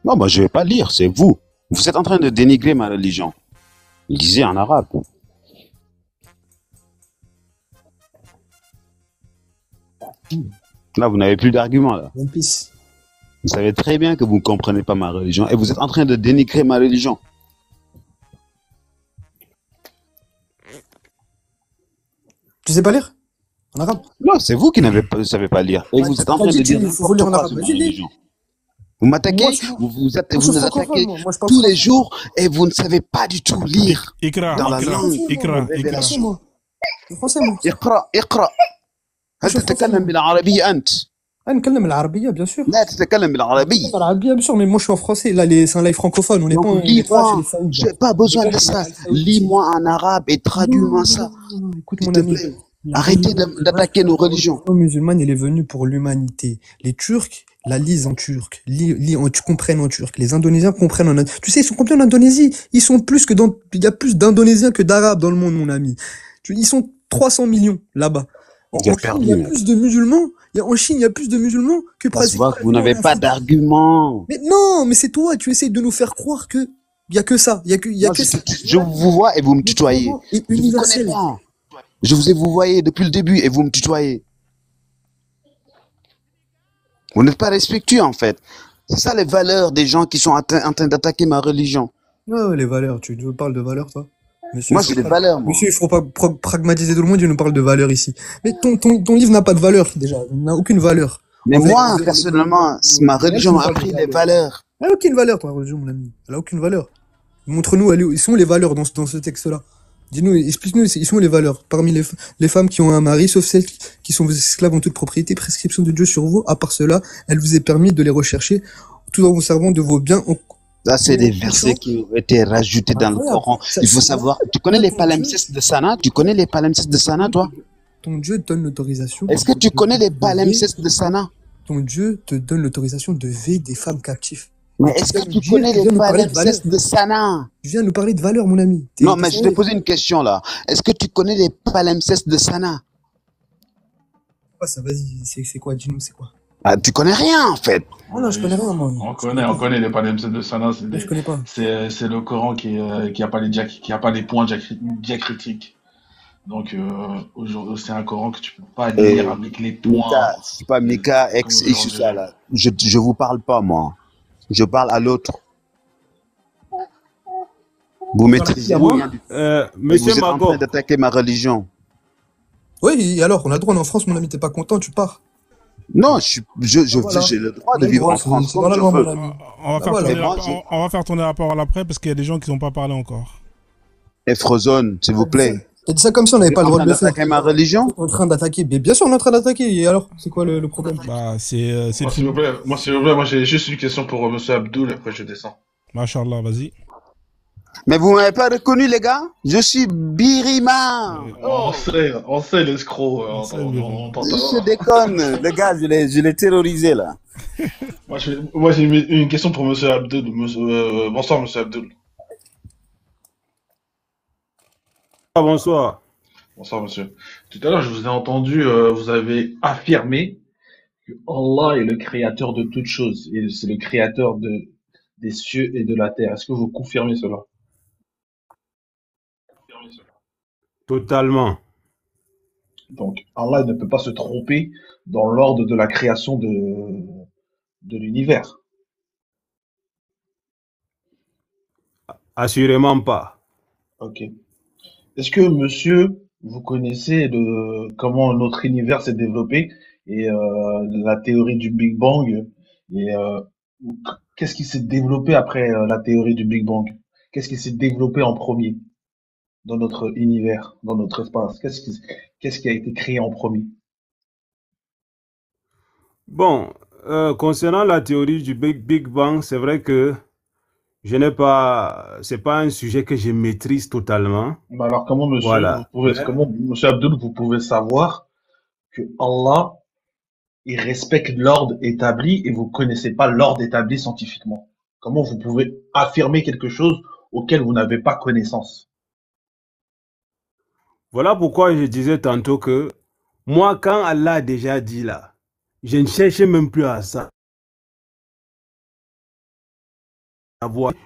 Non, moi, je vais pas lire, c'est vous. Vous êtes en train de dénigrer ma religion. Lisez en arabe. Là, vous n'avez plus d'arguments, là.
One Piece.
Vous savez très bien que vous ne comprenez pas ma religion et vous êtes en train de dénigrer ma religion.
Tu sais pas lire? En arabe?
Non, c'est vous qui ne savez pas lire. Et vous êtes en train de dire
il faut lire en
n'importe quoi
arabe.
sur ma
Vas-y, lis.
religion. Vous m'attaquez,
Moi, je-
vous
Moi, je
nous
suis
attaquez
francophone, moi. Moi, je parle
tous les
français.
jours et vous ne savez pas du tout lire
Ikra,
dans la
Ikra,
langue.
Ikra.
Français, moi. Je suis français, moi.
اقرأ. هل تتكلم بالعربية أنت؟
نتكلم العربية, bien sûr.
لا تتكلم بالعربية.
L'Arabie, bien sûr, mais moi je suis en français. Là, c'est un live francophone. On n'est pas,
Donc,
on n'est pas chez
lis-moi.
les Saouds.
J'ai pas besoin de ça. Lis-moi en arabe et traduis-moi ça.
Non, écoute,
S'il
mon
te
ami.
plaît. Arrêtez d'attaquer nos religions.
La religion musulmane, elle est venue pour l'humanité. Les Turcs la lisent en turc. Tu comprennes en turc. Les Indonésiens comprennent en Tu sais, ils sont combien en Indonésie? Ils sont plus que il y a plus d'Indonésiens que d'Arabes dans le monde, mon ami. Ils sont 300 millions là-bas. En
Vous êtes
Chine,
perdu,
il y a
mec.
plus de musulmans. En Chine, il y a plus de musulmans que
Ça se voit que vous n'avez pas d'arguments.
Mais non, mais c'est toi, tu essayes de nous faire croire que il y a que ça, il y a que
Moi, je vous vois et vous me tutoyez.
Et
Je vous connais
universel.
pas. Je vous ai vouvoyé depuis le début et vous me tutoyez. Vous n'êtes pas respectueux en fait. C'est ça les valeurs des gens qui sont en train d'attaquer ma religion.
Ouais, les valeurs, tu nous parles de valeurs, toi? Monsieur,
Moi, c'est des valeurs, moi.
Monsieur, il faut pas pragmatiser tout le monde, il nous parle de valeurs ici. Mais ton livre n'a pas de valeur, déjà. Il n'a aucune valeur.
Mais moi, personnellement, ma religion m'a appris les valeurs.
Elle n'a aucune valeur, ta religion, mon ami. Elle n'a aucune valeur. Montre-nous, ils sont les valeurs dans ce texte-là. Dis-nous, explique-nous, ils sont les valeurs. Parmi les femmes qui ont un mari, sauf celles qui sont vos esclaves en toute propriété, prescription de Dieu sur vous. À part cela, elle vous est permis de les rechercher tout en vous servant de vos biens.
Ça, c'est des versets qui ont été rajoutés dans le Coran. Il faut savoir. Tu connais les palimpsestes de Sana? Tu connais les palimpsestes de Sana, toi?
Ton Dieu te donne l'autorisation.
Est-ce que tu connais les palimpsestes de Sana?
Ton Dieu te donne l'autorisation de veiller des femmes captives.
Mais est-ce que tu connais les palimpsestes de Sana?
Tu viens nous parler de valeurs, mon ami.
Non, mais je t'ai posé une question là. Est-ce que tu connais les palimpsestes de Sana?
Ça, vas-y, c'est quoi? Dis-nous, c'est quoi?
Ah, tu connais rien en fait.
Oh non, je connais rien, moi.
On connaît les palimpsestes de Sana.
Je connais pas.
C'est le Coran qui a pas les points diacritiques. Donc, aujourd'hui, c'est un Coran que tu peux pas lire avec les points.
C'est pas Mika, ex, issue ça là. Je vous parle pas, moi. Je parle à l'autre. Vous maîtrisez rien du tout.
Monsieur
Vous êtes en
Magog.
train d'attaquer ma religion.
Oui, et alors, on a le droit, on est en France, mon ami, t'es pas content, tu pars.
Non, j'ai le droit de vivre en France comme je veux.
On va faire tourner la parole après parce qu'il y a des gens qui n'ont pas parlé encore.
Et Frozone, s'il vous plaît.
T'as dit ça comme si on n'avait pas le droit de le faire.
Attaquer ma religion?
On est en train d'attaquer. Mais bien sûr, on est en train d'attaquer. Et alors, c'est quoi le problème?
Bah,
Moi, s'il vous plaît, moi j'ai juste une question pour monsieur Abdul, après je descends.
Machallah, vas-y.
Mais vous m'avez pas reconnu, les gars? Je suis Birima.
On sait l'escroc.
Je déconne. Les gars, je l'ai terrorisé, là.
Moi, j'ai une question pour monsieur Abdul. Bonsoir, monsieur Abdul.
Bonsoir.
Bonsoir, monsieur. Tout à l'heure, je vous ai entendu, vous avez affirmé que Allah est le créateur de toutes choses. Et c'est le créateur des cieux et de la terre. Est-ce que vous confirmez cela?
Totalement.
Donc, Allah ne peut pas se tromper dans l'ordre de la création de l'univers.
Assurément pas.
Ok. Est-ce que, monsieur, vous connaissez comment notre univers s'est développé et la théorie du Big Bang et qu'est-ce qui s'est développé après la théorie du Big Bang? Qu'est-ce qui s'est développé en premier dans notre univers, dans notre espace? Qu'est-ce qui a été créé en premier?
Bon, concernant la théorie du Big Bang, c'est vrai que c'est pas un sujet que je maîtrise totalement.
Bah alors comment, monsieur,
Voilà.
monsieur Abdul, vous pouvez savoir que Allah, il respecte l'ordre établi et vous connaissez pas l'ordre établi scientifiquement? Comment vous pouvez affirmer quelque chose auquel vous n'avez pas connaissance?
Voilà pourquoi je disais tantôt que moi, quand Allah a déjà dit là, je ne cherche même plus à savoir.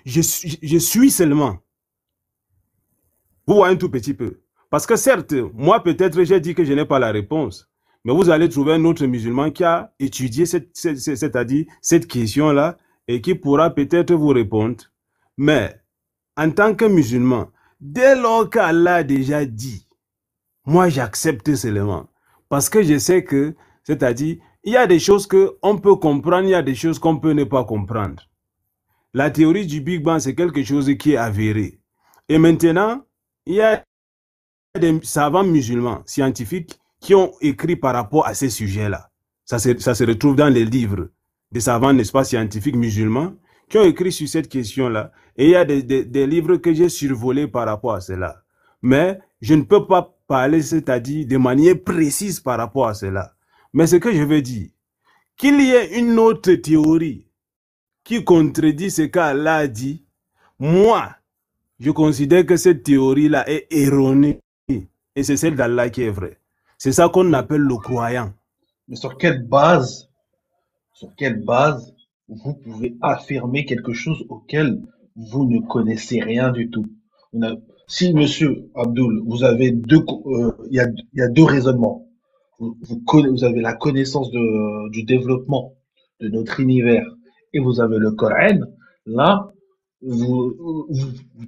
Je suis seulement. Vous voyez un tout petit peu. Parce que certes, moi peut-être j'ai dit que je n'ai pas la réponse. Mais vous allez trouver un autre musulman qui a étudié c'est-à-dire cette question-là et qui pourra peut-être vous répondre. Mais en tant que musulman, dès lors qu'Allah a déjà dit, moi j'accepte seulement. Parce que je sais que, c'est-à-dire, il y a des choses qu'on peut comprendre, il y a des choses qu'on peut ne pas comprendre. La théorie du Big Bang, c'est quelque chose qui est avéré. Et maintenant, il y a des savants musulmans, scientifiques, qui ont écrit par rapport à ces sujets-là. Ça se retrouve dans les livres des savants, n'est-ce pas, scientifiques musulmans, qui ont écrit sur cette question-là. Et il y a des livres que j'ai survolés par rapport à cela. Mais je ne peux pas parler, c'est-à-dire de manière précise par rapport à cela. Mais ce que je veux dire, qu'il y ait une autre théorie qui contredit ce qu'Allah a dit, moi, je considère que cette théorie-là est erronée. Et c'est celle d'Allah qui est vraie. C'est ça qu'on appelle le croyant.
Mais sur quelle base vous pouvez affirmer quelque chose auquel vous ne connaissez rien du tout? Si, monsieur Abdul, vous avez il y a deux raisonnements. Vous avez la connaissance du développement de notre univers et vous avez le Coran. Là, vous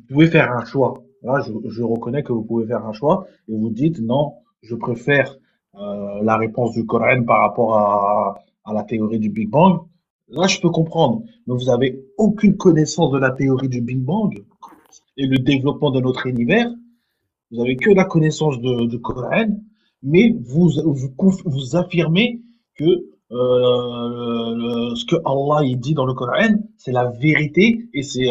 pouvez faire un choix. Là, je reconnais que vous pouvez faire un choix et vous dites non, je préfère la réponse du Coran par rapport à la théorie du Big Bang. Là, je peux comprendre. Mais vous avez aucune connaissance de la théorie du Big Bang et le développement de notre univers. Vous avez que la connaissance du Coran, mais vous affirmez que ce que Allah il dit dans le Coran, c'est la vérité et c'est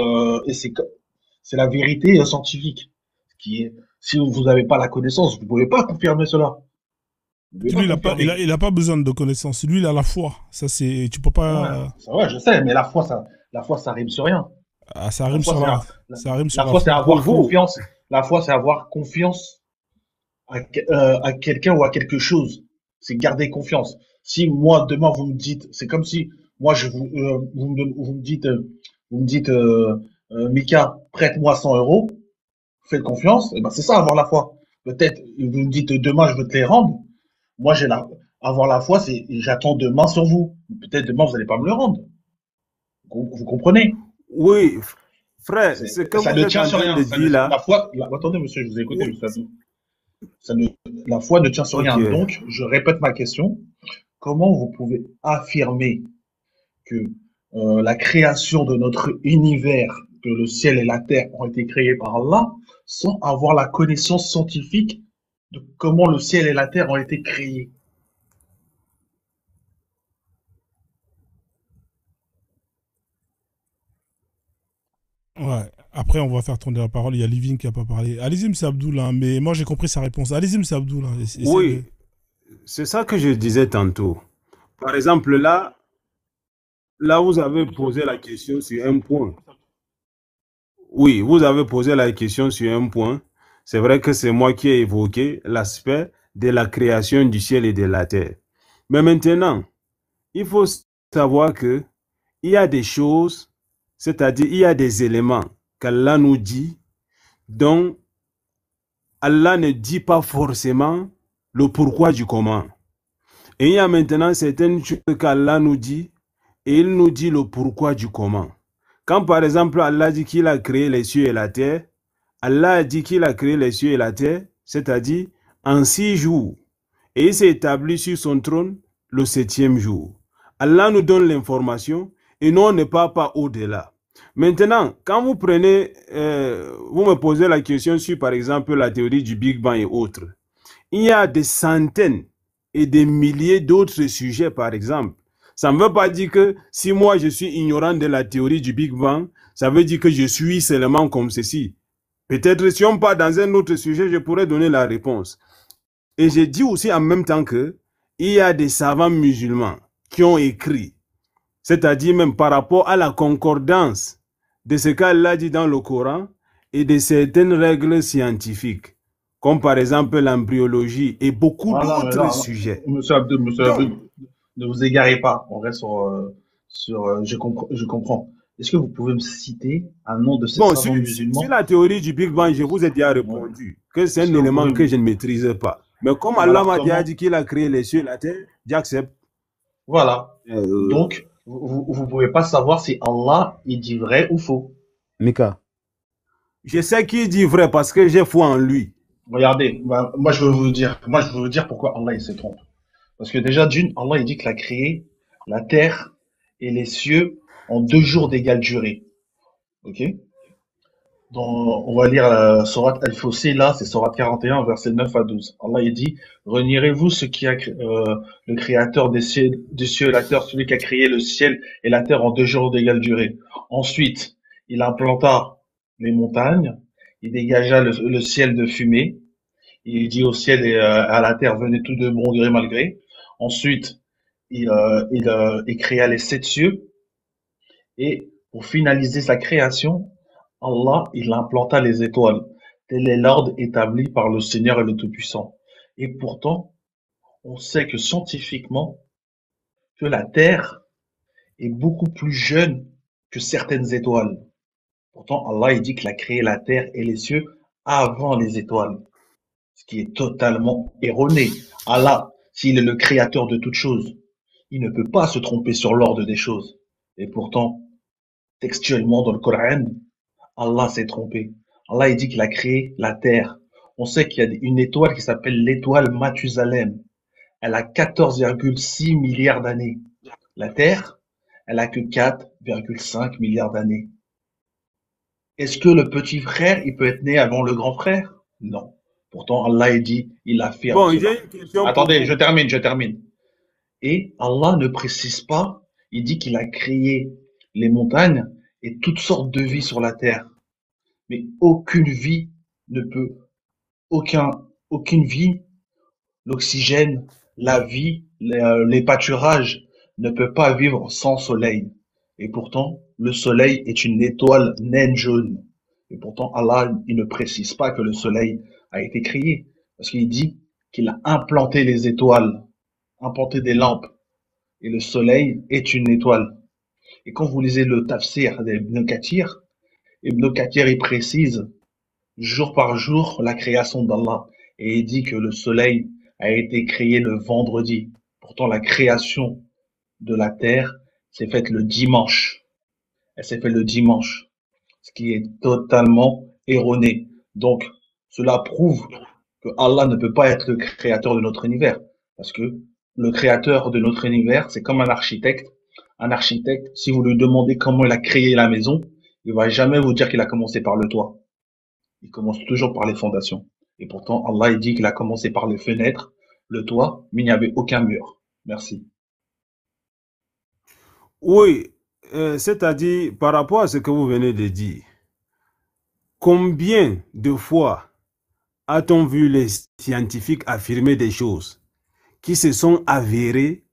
la vérité scientifique. Si vous n'avez pas la connaissance, vous ne pouvez pas confirmer cela.
Lui, il n'a pas besoin de connaissance. Lui, il a la foi. Ça, c'est, tu peux pas.
Ouais, je sais, mais la foi, ça rime sur rien.
Ah, ça rime sur la. Ça rime sur
la foi, c'est avoir confiance. La foi, c'est avoir confiance à quelqu'un ou à quelque chose. C'est garder confiance. Si moi demain vous me dites, c'est comme si moi vous me dites Mika, prête-moi 100 euros, faites confiance. Et ben c'est ça avoir la foi. Peut-être vous me dites demain je veux te les rendre. Moi avoir la foi, c'est j'attends demain sur vous. Peut-être demain vous n'allez pas me le rendre. Vous comprenez?
Oui, frère, c'est comme
ça ne tient sur rien. La foi, attendez monsieur, je vous ai écouté. Oui. La foi ne tient sur rien. Donc, je répète ma question. comment vous pouvez affirmer que la création de notre univers, que le ciel et la terre ont été créés par Allah, sans avoir la connaissance scientifique de comment le ciel et la terre ont été créés?
Ouais. Après, on va faire tourner la parole. Il y a Living qui a pas parlé. Allez-y, M. Abdoul, hein, mais moi j'ai compris sa réponse. Allez-y, M. Abdoul. Hein, essayez de...
Oui, c'est ça que je disais tantôt. Par exemple, là, vous avez posé la question sur un point. Oui, vous avez posé la question sur un point. C'est vrai que c'est moi qui ai évoqué l'aspect de la création du ciel et de la terre. Mais maintenant, il faut savoir que il y a des choses, c'est-à-dire il y a des éléments qu'Allah nous dit, dont Allah ne dit pas forcément le pourquoi du comment. Et il y a maintenant certaines choses qu'Allah nous dit, et il nous dit le pourquoi du comment. Quand par exemple Allah dit qu'il a créé les cieux et la terre, Allah a dit qu'il a créé les cieux et la terre, c'est-à-dire en 6 jours. Et il s'est établi sur son trône le 7e jour. Allah nous donne l'information et nous on ne part pas au-delà. Maintenant, quand vous prenez, vous me posez la question sur par exemple la théorie du Big Bang et autres, il y a des centaines et des milliers d'autres sujets par exemple. Ça ne veut pas dire que si moi je suis ignorant de la théorie du Big Bang, ça veut dire que je suis seulement comme ceci. Peut-être si on part dans un autre sujet, je pourrais donner la réponse. Et j'ai dit aussi en même temps que il y a des savants musulmans qui ont écrit, c'est-à-dire même par rapport à la concordance de ce qu'Allah dit dans le Coran et de certaines règles scientifiques, comme par exemple l'embryologie et beaucoup
Voilà, mais
d'autres
là,
sujets.
Monsieur Abdul, ne vous égarez pas. On reste je comprends. Est-ce que vous pouvez me citer un nom de ces
Bon, sur
savants musulmans?
la théorie du Big Bang, je vous ai déjà
Ouais.
répondu que c'est
Est-ce
un
que vous
élément
pouvez
que
me...
je ne maîtrise pas. Mais comme Allah
Alors,
m'a déjà
comment?
dit qu'il a créé les cieux et la terre, j'accepte.
Voilà.
Euh,
Donc, vous pouvez pas savoir si Allah, il dit vrai ou faux.
Mika,
je sais qu'il dit vrai parce que j'ai foi en lui.
Regardez, moi je veux vous dire pourquoi Allah il se trompe. Parce que déjà d'une, Allah il dit qu'il a créé la terre et les cieux en 2 jours d'égale durée. Ok? On va lire la Sourate Al-Fussi, là, c'est Sourate 41, versets 9 à 12. Allah il dit, renierez-vous ce qui a le créateur des cieux et la terre, celui qui a créé le ciel et la terre en 2 jours d'égale durée. Ensuite, il implanta les montagnes, il dégagea le ciel de fumée, il dit au ciel et à la terre, venez tous deux bon gré mal gré. Ensuite, il créa les 7 cieux et pour finaliser sa création, Allah, il implanta les étoiles. Tel est l'ordre établi par le Seigneur et le Tout-Puissant. Et pourtant, on sait que scientifiquement, que la Terre est beaucoup plus jeune que certaines étoiles. Pourtant, Allah, il dit qu'il a créé la Terre et les cieux avant les étoiles. Ce qui est totalement erroné. Allah, s'il est le créateur de toutes choses, il ne peut pas se tromper sur l'ordre des choses. Et pourtant, textuellement dans le Coran, Allah s'est trompé. Allah il dit qu'il a créé la terre. On sait qu'il y a une étoile qui s'appelle l'étoile Mathusalem. Elle a 14,6 milliards d'années. La terre, elle a que 4,5 milliards d'années. Est-ce que le petit frère, il peut être né avant le grand frère? Non. Pourtant, Allah il dit, il affirme
Bon,
cela.
j'ai une question pour
Attendez,
vous.
je termine. Et Allah ne précise pas, il dit qu'il a créé les montagnes et toutes sortes de vies sur la terre. Mais aucune vie ne peut, aucune vie, l'oxygène, la vie, les pâturages ne peut pas vivre sans soleil. Et pourtant, le soleil est une étoile naine jaune. Et pourtant, Allah, il ne précise pas que le soleil a été créé. Parce qu'il dit qu'il a implanté les étoiles, implanté des lampes. Et le soleil est une étoile. Et quand vous lisez le tafsir d'Ibn Kathir, Ibn Kathir, il précise jour par jour la création d'Allah. Et il dit que le soleil a été créé le vendredi. Pourtant, la création de la terre s'est faite le dimanche. Elle s'est faite le dimanche, ce qui est totalement erroné. Donc, cela prouve que Allah ne peut pas être le créateur de notre univers. Parce que Le créateur de notre univers, c'est comme un architecte. Un architecte, si vous lui demandez comment il a créé la maison, il va jamais vous dire qu'il a commencé par le toit. Il commence toujours par les fondations. Et pourtant, Allah, il dit qu'il a commencé par les fenêtres, le toit, mais il n'y avait aucun mur. Merci.
Oui, c'est-à-dire par rapport à ce que vous venez de dire, combien de fois a-t-on vu les scientifiques affirmer des choses qui se sont avérées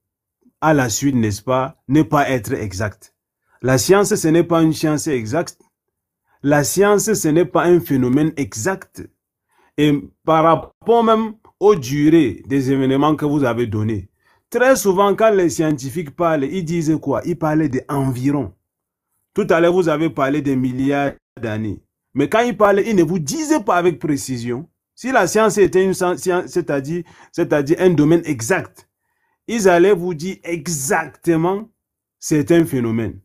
à la suite, n'est-ce pas, ne pas être exactes? La science, ce n'est pas une science exacte. La science, ce n'est pas un phénomène exact. Et par rapport même aux durées des événements que vous avez donnés, très souvent, quand les scientifiques parlent, ils disent quoi? Ils parlent d'environ. Tout à l'heure, vous avez parlé des milliards d'années. Mais quand ils parlent, ils ne vous disent pas avec précision. Si la science était une science, c'est-à-dire un domaine exact, ils allaient vous dire exactement c'est un phénomène.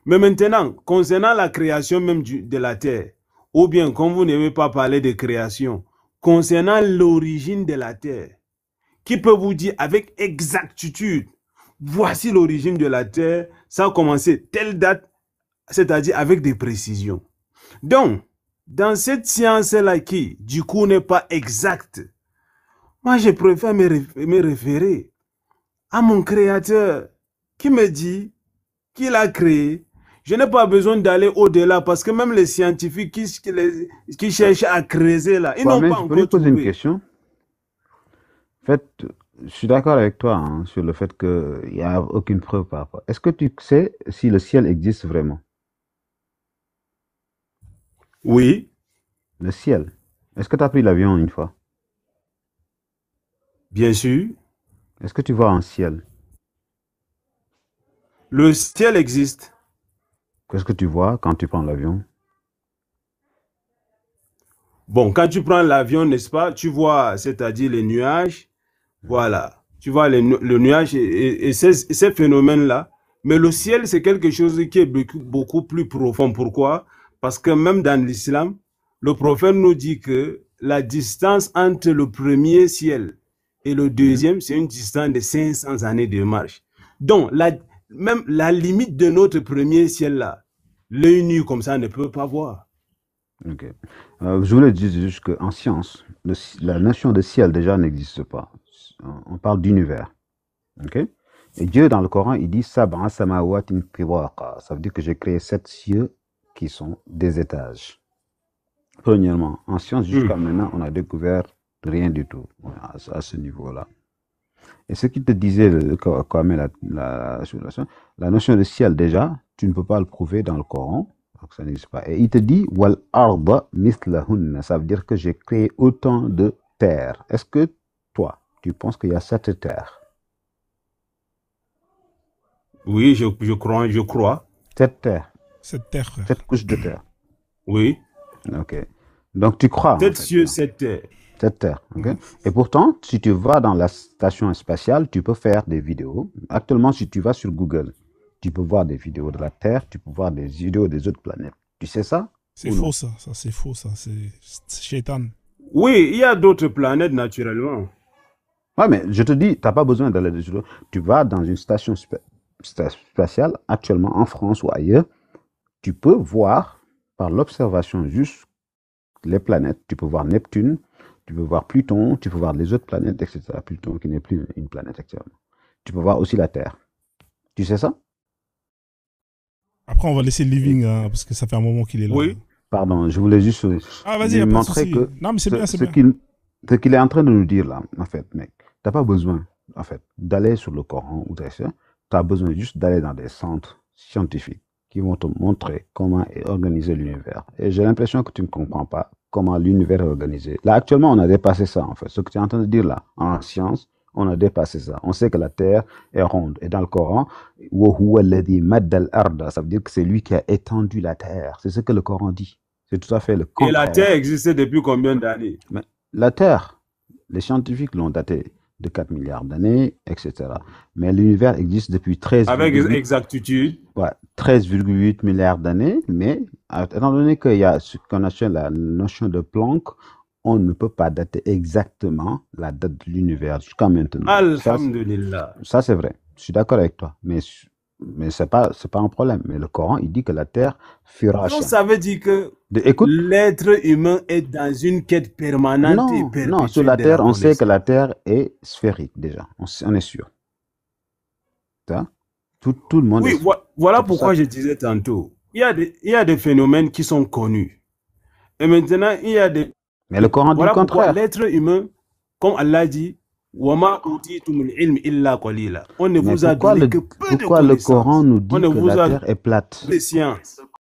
Mais maintenant, concernant la création même de la Terre, ou bien, comme vous n'avez pas parlé de création, concernant l'origine de la Terre, qui peut vous dire avec exactitude, voici l'origine de la Terre, ça a commencé telle date, c'est-à-dire avec des précisions. Donc, dans cette science-là qui, du coup, n'est pas exacte, moi, je préfère me référer à mon créateur qui me dit qu'il a créé. Je n'ai pas besoin d'aller au-delà parce que même les scientifiques qui cherchent à creuser là, ils n'ont pas
Je peux lui
encore
poser une
trouvé.
question? En fait, je suis d'accord avec toi hein, sur le fait qu'il n'y a aucune preuve par rapport. Est-ce que tu sais si le ciel existe vraiment?
Oui,
Le ciel. Est-ce que tu as pris l'avion une fois?
bien sûr.
Est-ce que tu vois un ciel?
Le ciel existe.
Qu'est-ce que tu vois quand tu prends l'avion?
Bon, quand tu prends l'avion, n'est-ce pas, tu vois, c'est-à-dire les nuages. Voilà. Tu vois le nuage et ces phénomènes-là. Mais le ciel, c'est quelque chose qui est beaucoup plus profond. Pourquoi? Parce que même dans l'islam, le prophète nous dit que la distance entre le premier ciel et le deuxième, c'est une distance de 500 années de marche. Donc, même la limite de notre premier ciel-là, l'œil nu comme ça ne peut pas voir.
Ok. Je voulais dire juste qu'en science, la notion de ciel déjà n'existe pas. On parle d'univers. Ok? Et Dieu, dans le Coran, il dit Sab'a samawatin tiwaqa. Ça veut dire que j'ai créé 7 cieux qui sont des étages. Premièrement, en science, jusqu'à maintenant, on a découvert rien du tout à ce niveau-là. Et ce qui te disait, Kwame, la notion de ciel, déjà, tu ne peux pas le prouver dans le Coran. Donc ça n'existe pas. Et il te dit Wal arda mithlahunna. Ça veut dire que j'ai créé autant de terres. Est-ce que toi, tu penses qu'il y a 7 terres?
Oui, je crois.
7 terres.
Cette terre, frère.
7 couches de terre.
Oui.
Ok. Donc tu crois.
7 cieux, 7 terres.
7 terres. Ok. Et pourtant, si tu vas dans la station spatiale, tu peux faire des vidéos. Actuellement, si tu vas sur Google, tu peux voir des vidéos de la Terre, tu peux voir des vidéos des autres planètes. Tu sais ça?
C'est faux, ça. Ça, c'est faux, ça. C'est shaitan.
Oui, il y a d'autres planètes, naturellement.
Ouais, mais je te dis, tu n'as pas besoin d'aller dessus. Tu vas dans une station spatiale, actuellement en France ou ailleurs, tu peux voir par l'observation juste les planètes. Tu peux voir Neptune, tu peux voir Pluton, tu peux voir les autres planètes, etc. Pluton qui n'est plus une planète actuellement. Tu peux voir aussi la Terre. Tu sais ça?
Après, on va laisser Living, hein, parce que ça fait un moment qu'il est là.
Oui.
Pardon, je voulais juste
vas-y,
lui montrer que
non, mais c'est bien, c'est
ce qu'il est en train de nous dire là, en fait, mec, t'as pas besoin, en fait, d'aller sur le Coran ou tu as besoin juste d'aller dans des centres scientifiques qui vont te montrer comment est organisé l'univers. Et j'ai l'impression que tu ne comprends pas comment l'univers est organisé. Là, actuellement, on a dépassé ça, en fait. Ce que tu es en train de dire là, en science, on a dépassé ça. On sait que la Terre est ronde. Et dans le Coran, ça veut dire que c'est lui qui a étendu la Terre. C'est ce que le Coran dit. C'est tout à fait le contraire.
Et la Terre existait depuis combien d'années?
La Terre, les scientifiques l'ont datée de 4 milliards d'années, etc. Mais l'univers existe depuis 13...
Avec exactitude.
Ouais, 13,8 milliards d'années, mais étant donné qu'il y a ce qu'on appelle la notion de Planck, on ne peut pas dater exactement la date de l'univers jusqu'à maintenant.
Alhamdulillah.
Ça c'est vrai. Je suis d'accord avec toi. Mais c'est pas un problème. Mais le Coran, il dit que la terre fera
Donc, ça veut dire que l'être humain est dans une quête permanente et perpétuelle.
Non, sur la terre, on sait que la terre est sphérique déjà. On est sûr. Tout le monde est sûr.
Oui, voilà pourquoi je disais tantôt. Il y a des phénomènes qui sont connus. Et maintenant, il y a des...
Mais le Coran dit le contraire.
L'être humain, comme Allah dit, on ne vous a donné que peu de
pourquoi le Coran nous dit que la terre est plate?
Des sciences.